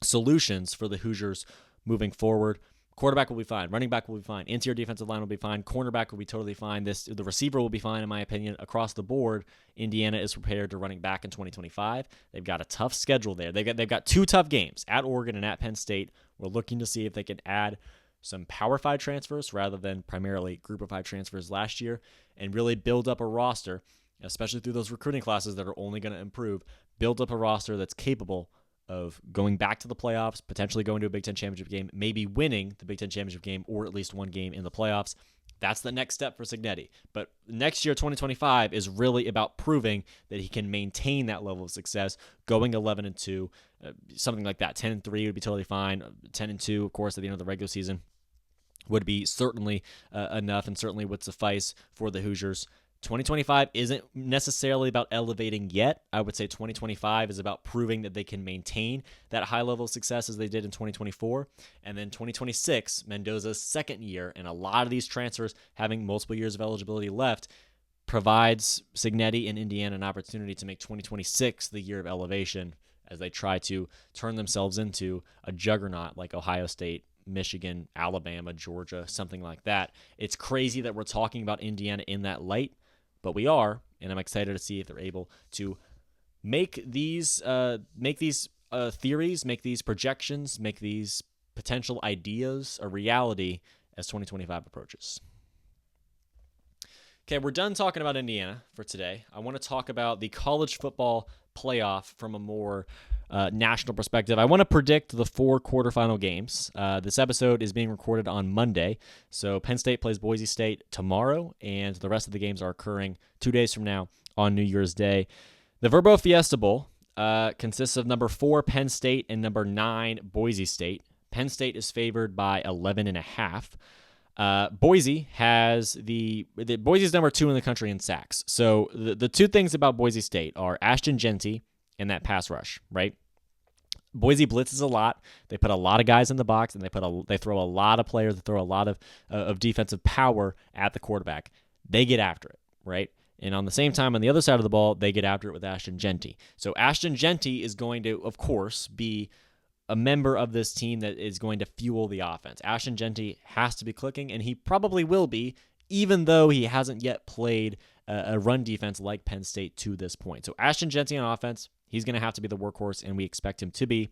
solutions for the Hoosiers moving forward. Quarterback will be fine. Running back will be fine. Interior defensive line will be fine. Cornerback will be totally fine. The receiver will be fine, in my opinion. Across the board, Indiana is prepared to running back in 2025. They've got a tough schedule there. They've got 2 tough games, at Oregon and at Penn State. We're looking to see if they can add some Power 5 transfers rather than primarily Group of 5 transfers last year and really build up a roster, especially through those recruiting classes that are only going to improve, build up a roster that's capable of going back to the playoffs, potentially going to a Big Ten championship game, maybe winning the Big Ten championship game or at least one game in the playoffs. That's the next step for Cignetti. But next year, 2025, is really about proving that he can maintain that level of success, going 11-2, something like that. 10-3 would be totally fine. 10-2, of course, at the end of the regular season would be certainly enough and certainly would suffice for the Hoosiers. 2025 isn't necessarily about elevating yet. I would say 2025 is about proving that they can maintain that high level of success as they did in 2024. And then 2026, Mendoza's second year, and a lot of these transfers having multiple years of eligibility left, provides Cignetti and Indiana an opportunity to make 2026 the year of elevation as they try to turn themselves into a juggernaut like Ohio State, Michigan, Alabama, Georgia, something like that. It's crazy that we're talking about Indiana in that light, but we are, and I'm excited to see if they're able to make these theories, make these projections, make these potential ideas a reality as 2025 approaches. Okay, we're done talking about Indiana for today. I want to talk about the college football playoff from a more national perspective. I want to predict the 4 quarterfinal games. This episode is being recorded on Monday, so Penn State plays Boise State tomorrow, and the rest of the games are occurring 2 days from now on New Year's Day. The Verbo Fiesta Bowl consists of number 4 Penn State and number 9 Boise State. Penn State is favored by 11.5. Boise Boise's number 2 in the country in sacks. So the 2 things about Boise State are Ashton Jeanty and that pass rush, right? Boise blitzes a lot. They put a lot of guys in the box, and they throw a lot of players. They throw a lot of defensive power at the quarterback. They get after it, right? And on the same time, on the other side of the ball, they get after it with Ashton Jeanty. So Ashton Jeanty is going to, of course, be a member of this team that is going to fuel the offense. Ashton Jeanty has to be clicking, and he probably will be, even though he hasn't yet played a run defense like Penn State to this point. So Ashton Jeanty on offense, he's going to have to be the workhorse, and we expect him to be.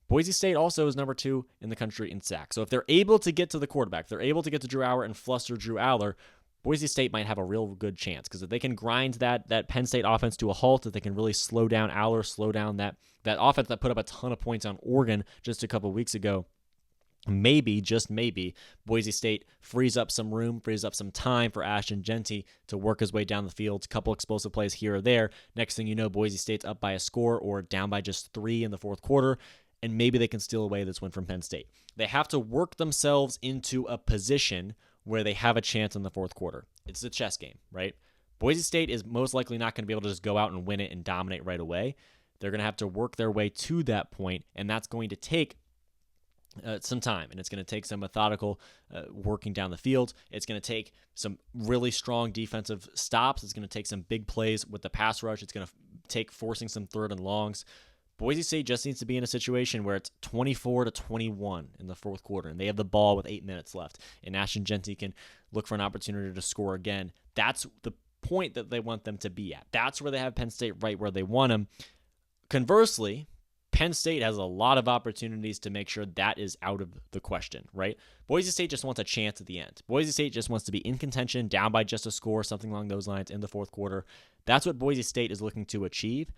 Boise State also is number 2 in the country in sacks. So if they're able to get to the quarterback, if they're able to get to Drew Allar and fluster Drew Allar, Boise State might have a real good chance, because if they can grind that Penn State offense to a halt, if they can really slow down Allar, slow down that offense that put up a ton of points on Oregon just a couple of weeks ago, maybe, just maybe, Boise State frees up some room, frees up some time for Ashton Jeanty to work his way down the field, a couple explosive plays here or there. Next thing you know, Boise State's up by a score or down by just 3 in the fourth quarter, and maybe they can steal away this win from Penn State. They have to work themselves into a position where they have a chance in the fourth quarter. It's a chess game, right? Boise State is most likely not going to be able to just go out and win it and dominate right away. They're going to have to work their way to that point, and that's going to take some time, and it's going to take some methodical working down the field. It's going to take some really strong defensive stops. It's going to take some big plays with the pass rush. It's going to take forcing some third and longs. Boise State just needs to be in a situation where it's 24-21 in the fourth quarter, and they have the ball with 8 minutes left, and Ashton Jeanty can look for an opportunity to score again. That's the point that they want them to be at. That's where they have Penn State right where they want them. Conversely, Penn State has a lot of opportunities to make sure that is out of the question, right? Boise State just wants a chance at the end. Boise State just wants to be in contention, down by just a score, something along those lines in the fourth quarter. That's what Boise State is looking to achieve.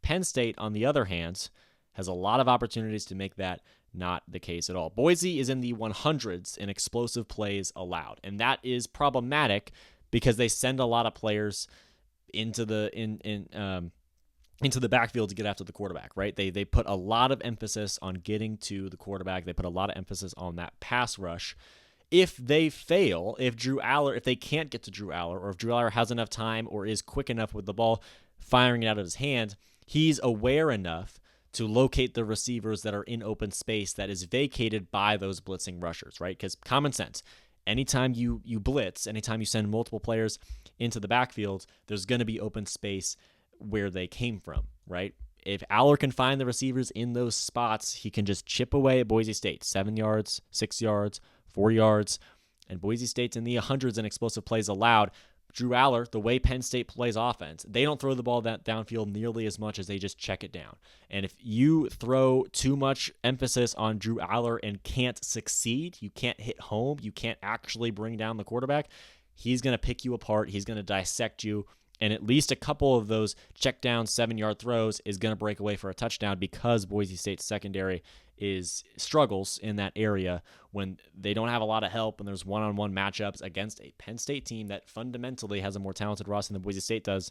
Penn State, on the other hand, has a lot of opportunities to make that not the case at all. Boise is in the 100s in explosive plays allowed, and that is problematic because they send a lot of players into the backfield to get after the quarterback, right? They put a lot of emphasis on getting to the quarterback. They put a lot of emphasis on that pass rush. If they fail, if they can't get to Drew Aller, or if Drew Aller has enough time or is quick enough with the ball firing it out of his hand, he's aware enough to locate the receivers that are in open space that is vacated by those blitzing rushers, right? Because common sense, anytime you blitz, anytime you send multiple players into the backfield, there's going to be open space where they came from, right? If Aller can find the receivers in those spots, he can just chip away at Boise State, 7 yards, 6 yards, 4 yards, and Boise State's in the hundreds in explosive plays allowed. Drew Aller, the way Penn State plays offense, they don't throw the ball downfield nearly as much as they just check it down. And if you throw too much emphasis on Drew Aller and can't succeed, you can't hit home, you can't actually bring down the quarterback, he's going to pick you apart, he's going to dissect you, and at least a couple of those check down 7-yard throws is going to break away for a touchdown because Boise State's secondary struggles in that area when they don't have a lot of help and there's one-on-one matchups against a Penn State team that fundamentally has a more talented roster than Boise State does.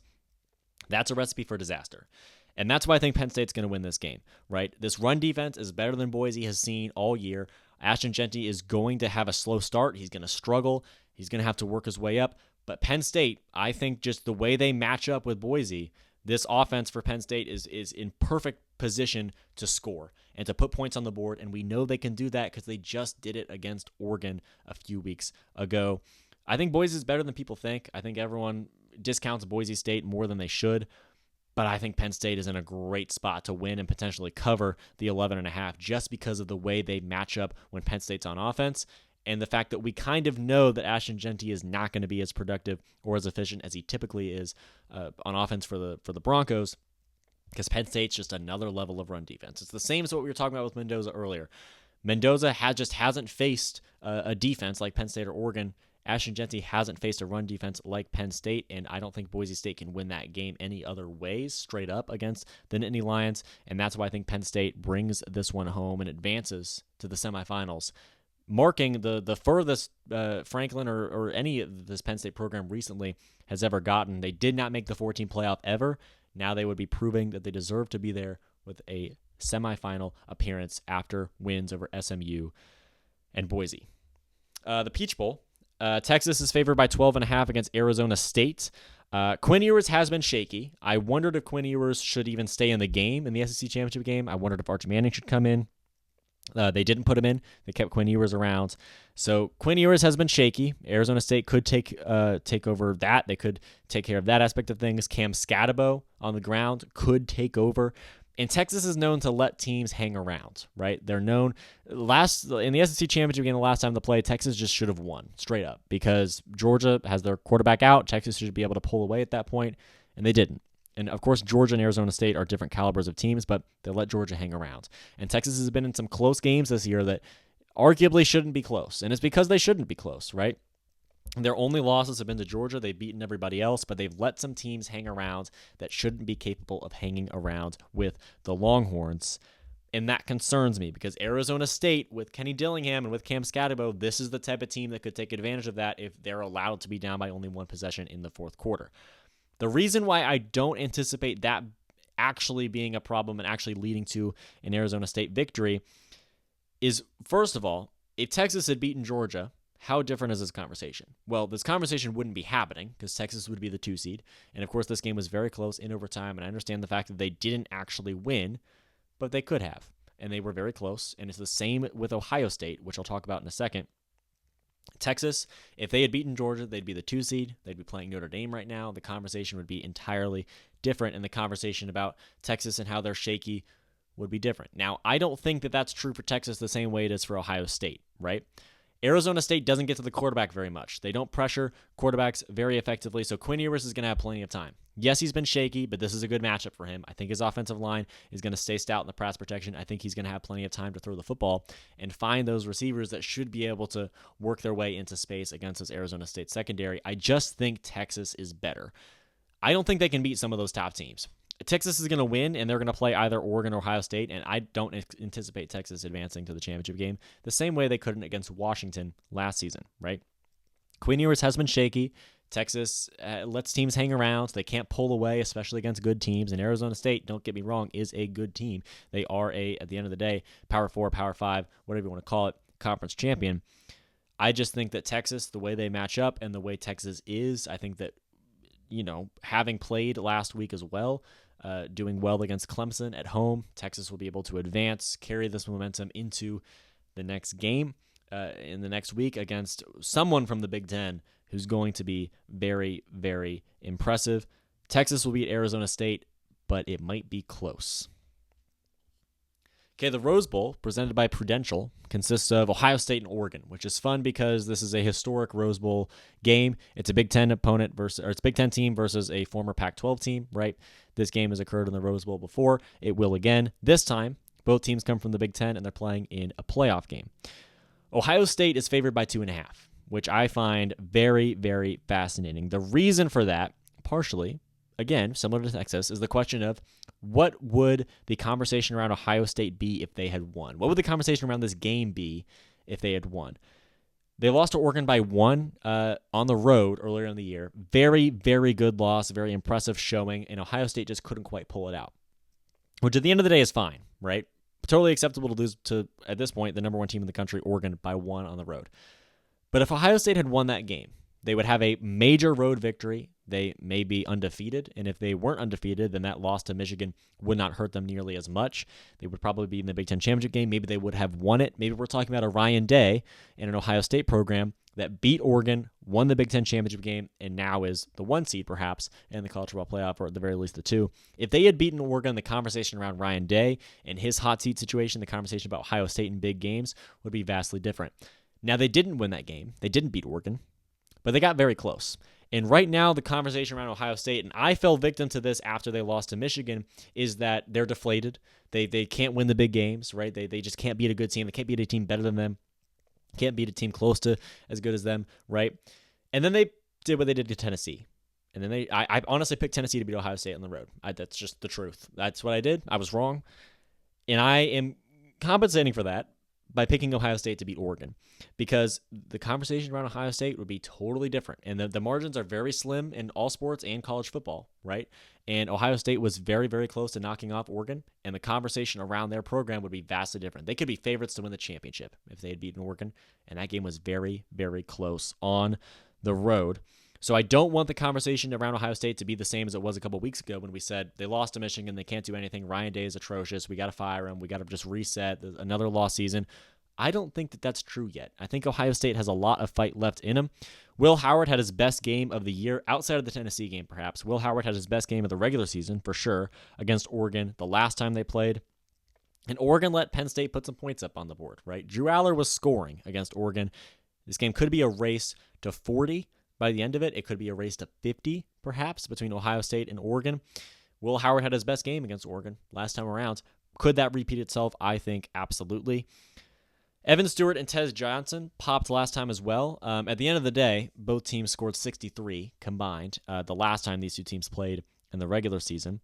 That's a recipe for disaster. And that's why I think Penn State's going to win this game, right? This run defense is better than Boise has seen all year. Ashton Jeanty is going to have a slow start. He's going to struggle. He's going to have to work his way up. But Penn State, I think just the way they match up with Boise, this offense for Penn State is in perfect position to score and to put points on the board, and we know they can do that because they just did it against Oregon a few weeks ago. I think Boise is better than people think. I think everyone discounts Boise State more than they should, but I think Penn State is in a great spot to win and potentially cover the 11.5 just because of the way they match up when Penn State's on offense. And the fact that we kind of know that Ashton Jeanty is not going to be as productive or as efficient as he typically is on offense for the Broncos, because Penn State's just another level of run defense. It's the same as what we were talking about with Mendoza earlier. Mendoza hasn't faced a defense like Penn State or Oregon. Ashton Jeanty hasn't faced a run defense like Penn State, and I don't think Boise State can win that game any other ways straight up against the Nittany Lions, and that's why I think Penn State brings this one home and advances to the semifinals, marking the furthest Franklin or any of this Penn State program recently has ever gotten. They did not make the 14 playoff ever. Now they would be proving that they deserve to be there with a semifinal appearance after wins over SMU and Boise. The Peach Bowl, Texas is favored by 12.5 against Arizona State. Quinn Ewers has been shaky. I wondered if Quinn Ewers should even stay in the game, in the SEC Championship game. I wondered if Archie Manning should come in. They didn't put him in. They kept Quinn Ewers around. So Quinn Ewers has been shaky. Arizona State could take over that. They could take care of that aspect of things. Cam Scatabo on the ground could take over. And Texas is known to let teams hang around, right? They're known in the SEC Championship game the last time they played, Texas just should have won straight up because Georgia has their quarterback out. Texas should be able to pull away at that point, and they didn't. And, of course, Georgia and Arizona State are different calibers of teams, but they let Georgia hang around. And Texas has been in some close games this year that arguably shouldn't be close. And it's because they shouldn't be close, right? Their only losses have been to Georgia. They've beaten everybody else, but they've let some teams hang around that shouldn't be capable of hanging around with the Longhorns. And that concerns me because Arizona State, with Kenny Dillingham and with Cam Scatabo, this is the type of team that could take advantage of that if they're allowed to be down by only one possession in the fourth quarter. The reason why I don't anticipate that actually being a problem and actually leading to an Arizona State victory is, first of all, if Texas had beaten Georgia, how different is this conversation? Well, this conversation wouldn't be happening because Texas would be the 2 seed. And, of course, this game was very close in overtime, and I understand the fact that they didn't actually win, but they could have, and they were very close. And it's the same with Ohio State, which I'll talk about in a second. Texas, if they had beaten Georgia, they'd be the 2 seed. They'd be playing Notre Dame right now. The conversation would be entirely different, and the conversation about Texas and how they're shaky would be different. Now, I don't think that that's true for Texas the same way it is for Ohio State, right? Arizona State doesn't get to the quarterback very much. They don't pressure quarterbacks very effectively, so Quinn Ewers is going to have plenty of time. Yes, he's been shaky, but this is a good matchup for him. I think his offensive line is going to stay stout in the pass protection. I think he's going to have plenty of time to throw the football and find those receivers that should be able to work their way into space against this Arizona State secondary. I just think Texas is better. I don't think they can beat some of those top teams. Texas is going to win, and they're going to play either Oregon or Ohio State, and I don't anticipate Texas advancing to the championship game the same way they couldn't against Washington last season, right? Quinn Ewers has been shaky. Texas lets teams hang around. So they can't pull away, especially against good teams. And Arizona State, don't get me wrong, is a good team. They are at the end of the day, Power 4, Power 5, whatever you want to call it, conference champion. I just think that Texas, the way they match up and the way Texas is, I think that, having played last week as well, doing well against Clemson at home, Texas will be able to advance, carry this momentum into the next game in the next week against someone from the Big Ten who's going to be very, very impressive. Texas will beat Arizona State, but it might be close. Okay, the Rose Bowl, presented by Prudential, consists of Ohio State and Oregon, which is fun because this is a historic Rose Bowl game. It's a Big Ten opponent it's a Big Ten team versus a former Pac-12 team, right? This game has occurred in the Rose Bowl before. It will again. This time, both teams come from the Big Ten, and they're playing in a playoff game. Ohio State is favored by 2.5, which I find very, very fascinating. The reason for that, partially, again, similar to Texas, is the question of what would the conversation around Ohio State be if they had won? What would the conversation around this game be if they had won? They lost to Oregon by 1 on the road earlier in the year. Very, very good loss, very impressive showing, and Ohio State just couldn't quite pull it out, which at the end of the day is fine, right? Totally acceptable to lose to, at this point, the number 1 team in the country, Oregon, by 1 on the road. But if Ohio State had won that game, they would have a major road victory. They may be undefeated, and if they weren't undefeated, then that loss to Michigan would not hurt them nearly as much. They would probably be in the Big Ten championship game. Maybe they would have won it. Maybe we're talking about a Ryan Day in an Ohio State program that beat Oregon, won the Big Ten championship game, and now is the 1 seed, perhaps, in the College Football Playoff, or at the very least the 2. If they had beaten Oregon, the conversation around Ryan Day and his hot seat situation, the conversation about Ohio State in big games, would be vastly different. Now, they didn't win that game. They didn't beat Oregon, but they got very close. And right now, the conversation around Ohio State, and I fell victim to this after they lost to Michigan, is that they're deflated. They can't win the big games, right? They just can't beat a good team. They can't beat a team better than them. Can't beat a team close to as good as them, right? And then they did what they did to Tennessee. And then I honestly picked Tennessee to beat Ohio State on the road. That's just the truth. That's what I did. I was wrong. And I am compensating for that by picking Ohio State to beat Oregon, because the conversation around Ohio State would be totally different. And the margins are very slim in all sports and college football, right? And Ohio State was very, very close to knocking off Oregon, and the conversation around their program would be vastly different. They could be favorites to win the championship if they had beaten Oregon, and that game was very, very close on the road. So I don't want the conversation around Ohio State to be the same as it was a couple weeks ago when we said they lost to Michigan, they can't do anything, Ryan Day is atrocious, we got to fire him, we got to just reset, another lost season. I don't think that that's true yet. I think Ohio State has a lot of fight left in him. Will Howard had his best game of the year, outside of the Tennessee game perhaps. Will Howard had his best game of the regular season, for sure, against Oregon the last time they played. And Oregon let Penn State put some points up on the board, right? Drew Aller was scoring against Oregon. This game could be a race to 40 by the end of it. It could be a race to 50, perhaps, between Ohio State and Oregon. Will Howard had his best game against Oregon last time around. Could that repeat itself? I think absolutely. Evan Stewart and Tez Johnson popped last time as well. At the end of the day, both teams scored 63 combined the last time these two teams played in the regular season.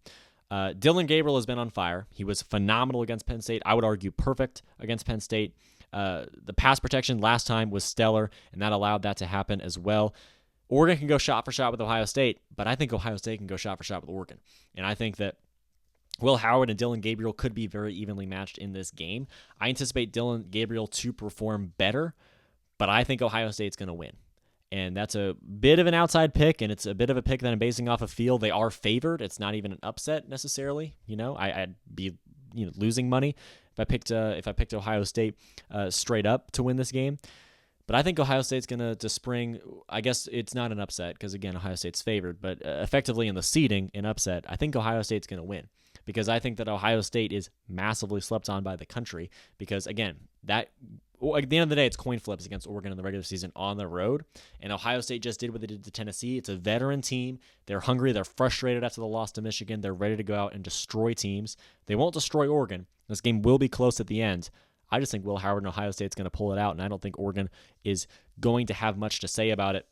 Dylan Gabriel has been on fire. He was phenomenal against Penn State. I would argue perfect against Penn State. The pass protection last time was stellar, and that allowed that to happen as well. Oregon can go shot for shot with Ohio State, but I think Ohio State can go shot for shot with Oregon. And I think that Will Howard and Dylan Gabriel could be very evenly matched in this game. I anticipate Dylan Gabriel to perform better, but I think Ohio State's going to win. And that's a bit of an outside pick, and it's a bit of a pick that I'm basing off of feel. They are favored. It's not even an upset necessarily. I'd be losing money if I picked Ohio State straight up to win this game. But I think Ohio State's going to spring. I guess it's not an upset because, again, Ohio State's favored. But effectively in the seeding, an upset, I think Ohio State's going to win. Because I think that Ohio State is massively slept on by the country. Because, again, at the end of the day, it's coin flips against Oregon in the regular season on the road. And Ohio State just did what they did to Tennessee. It's a veteran team. They're hungry. They're frustrated after the loss to Michigan. They're ready to go out and destroy teams. They won't destroy Oregon. This game will be close at the end. I just think Will Howard and Ohio State's going to pull it out, and I don't think Oregon is going to have much to say about it.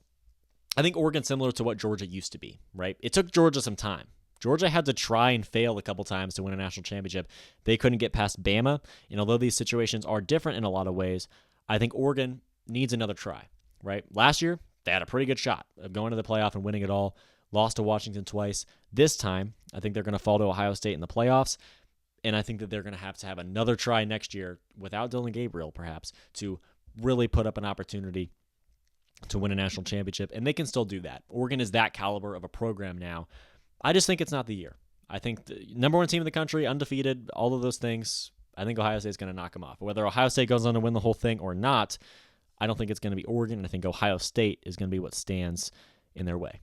I think Oregon's similar to what Georgia used to be, right? It took Georgia some time. Georgia had to try and fail a couple times to win a national championship. They couldn't get past Bama, and although these situations are different in a lot of ways, I think Oregon needs another try, right? Last year, they had a pretty good shot of going to the playoff and winning it all. Lost to Washington twice. This time, I think they're going to fall to Ohio State in the playoffs, and I think that they're going to have another try next year without Dylan Gabriel, perhaps, to really put up an opportunity to win a national championship, and they can still do that. Oregon is that caliber of a program now. I just think it's not the year. I think the number one team in the country, undefeated, all of those things, I think Ohio State is going to knock them off. Whether Ohio State goes on to win the whole thing or not, I don't think it's going to be Oregon, and I think Ohio State is going to be what stands in their way.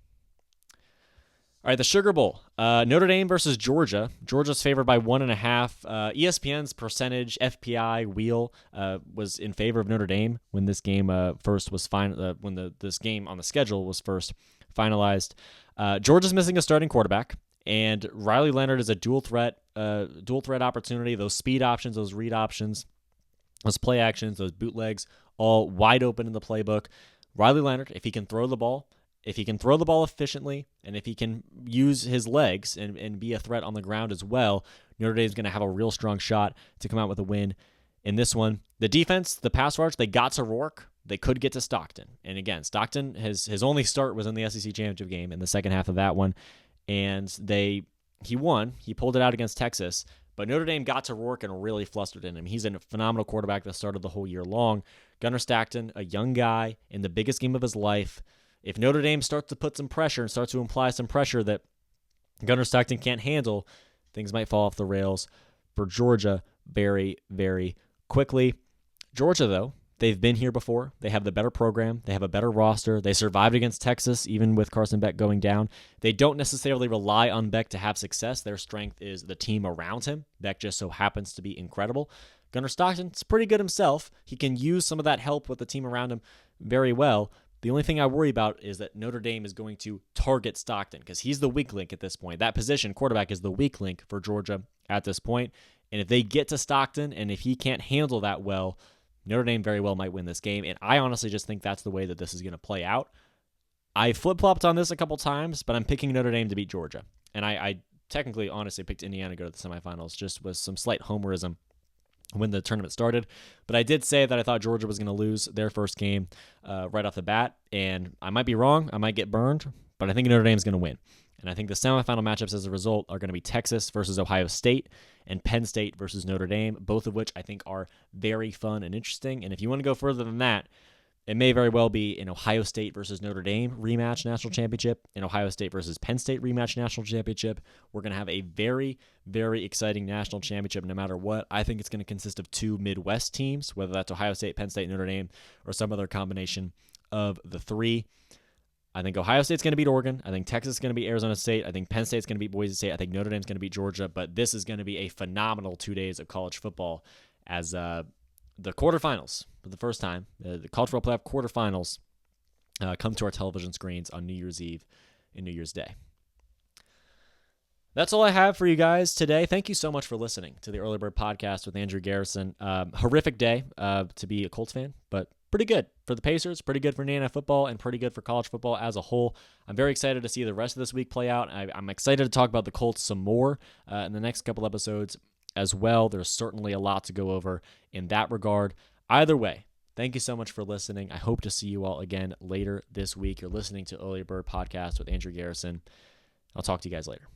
All right, the Sugar Bowl. Notre Dame versus Georgia. Georgia's favored by 1.5. ESPN's percentage FPI wheel was in favor of Notre Dame when this game first was this game on the schedule was first finalized. Georgia's missing a starting quarterback, and Riley Leonard is a dual threat opportunity. Those speed options, those read options, those play actions, those bootlegs, all wide open in the playbook. Riley Leonard, if he can throw the ball efficiently, and if he can use his legs and be a threat on the ground as well, Notre Dame is going to have a real strong shot to come out with a win in this one. The defense, the pass rush, they got to Rourke. They could get to Stockton. And again, Stockton, his only start was in the SEC championship game in the second half of that one. And he won. He pulled it out against Texas. But Notre Dame got to Rourke and really flustered in him. He's a phenomenal quarterback that started the whole year long. Gunnar Stockton, a young guy in the biggest game of his life. If Notre Dame starts to put some pressure and starts to imply some pressure that Gunnar Stockton can't handle, things might fall off the rails for Georgia very, very quickly. Georgia, though, they've been here before. They have the better program. They have a better roster. They survived against Texas, even with Carson Beck going down. They don't necessarily rely on Beck to have success. Their strength is the team around him. Beck just so happens to be incredible. Gunnar Stockton's pretty good himself. He can use some of that help with the team around him very well. The only thing I worry about is that Notre Dame is going to target Stockton because he's the weak link at this point. That position, quarterback, is the weak link for Georgia at this point. And if they get to Stockton and if he can't handle that well, Notre Dame very well might win this game. And I honestly just think that's the way that this is going to play out. I flip-flopped on this a couple times, but I'm picking Notre Dame to beat Georgia. And I technically, honestly, picked Indiana to go to the semifinals just with some slight homerism when the tournament started. But I did say that I thought Georgia was going to lose their first game right off the bat, and I might be wrong. I might get burned, but I think Notre Dame is going to win. And I think the semifinal matchups as a result are going to be Texas versus Ohio State and Penn State versus Notre Dame, both of which I think are very fun and interesting. And if you want to go further than that, it may very well be an Ohio State versus Notre Dame rematch national championship, an Ohio State versus Penn State rematch national championship. We're going to have a very, very exciting national championship no matter what. I think it's going to consist of two Midwest teams, whether that's Ohio State, Penn State, Notre Dame, or some other combination of the three. I think Ohio State's going to beat Oregon. I think Texas is going to beat Arizona State. I think Penn State's going to beat Boise State. I think Notre Dame's going to beat Georgia. But this is going to be a phenomenal 2 days of college football as the quarterfinals, for the first time, the College Football Playoff Quarterfinals come to our television screens on New Year's Eve and New Year's Day. That's all I have for you guys today. Thank you so much for listening to the Early Bird Podcast with Andrew Garrison. Horrific day to be a Colts fan, but pretty good for the Pacers, pretty good for Indiana football, and pretty good for college football as a whole. I'm very excited to see the rest of this week play out. I'm excited to talk about the Colts some more in the next couple episodes as well. There's certainly a lot to go over in that regard. Either way, thank you so much for listening. I hope to see you all again later this week. You're listening to Early Bird Podcast with Andrew Garrison. I'll talk to you guys later.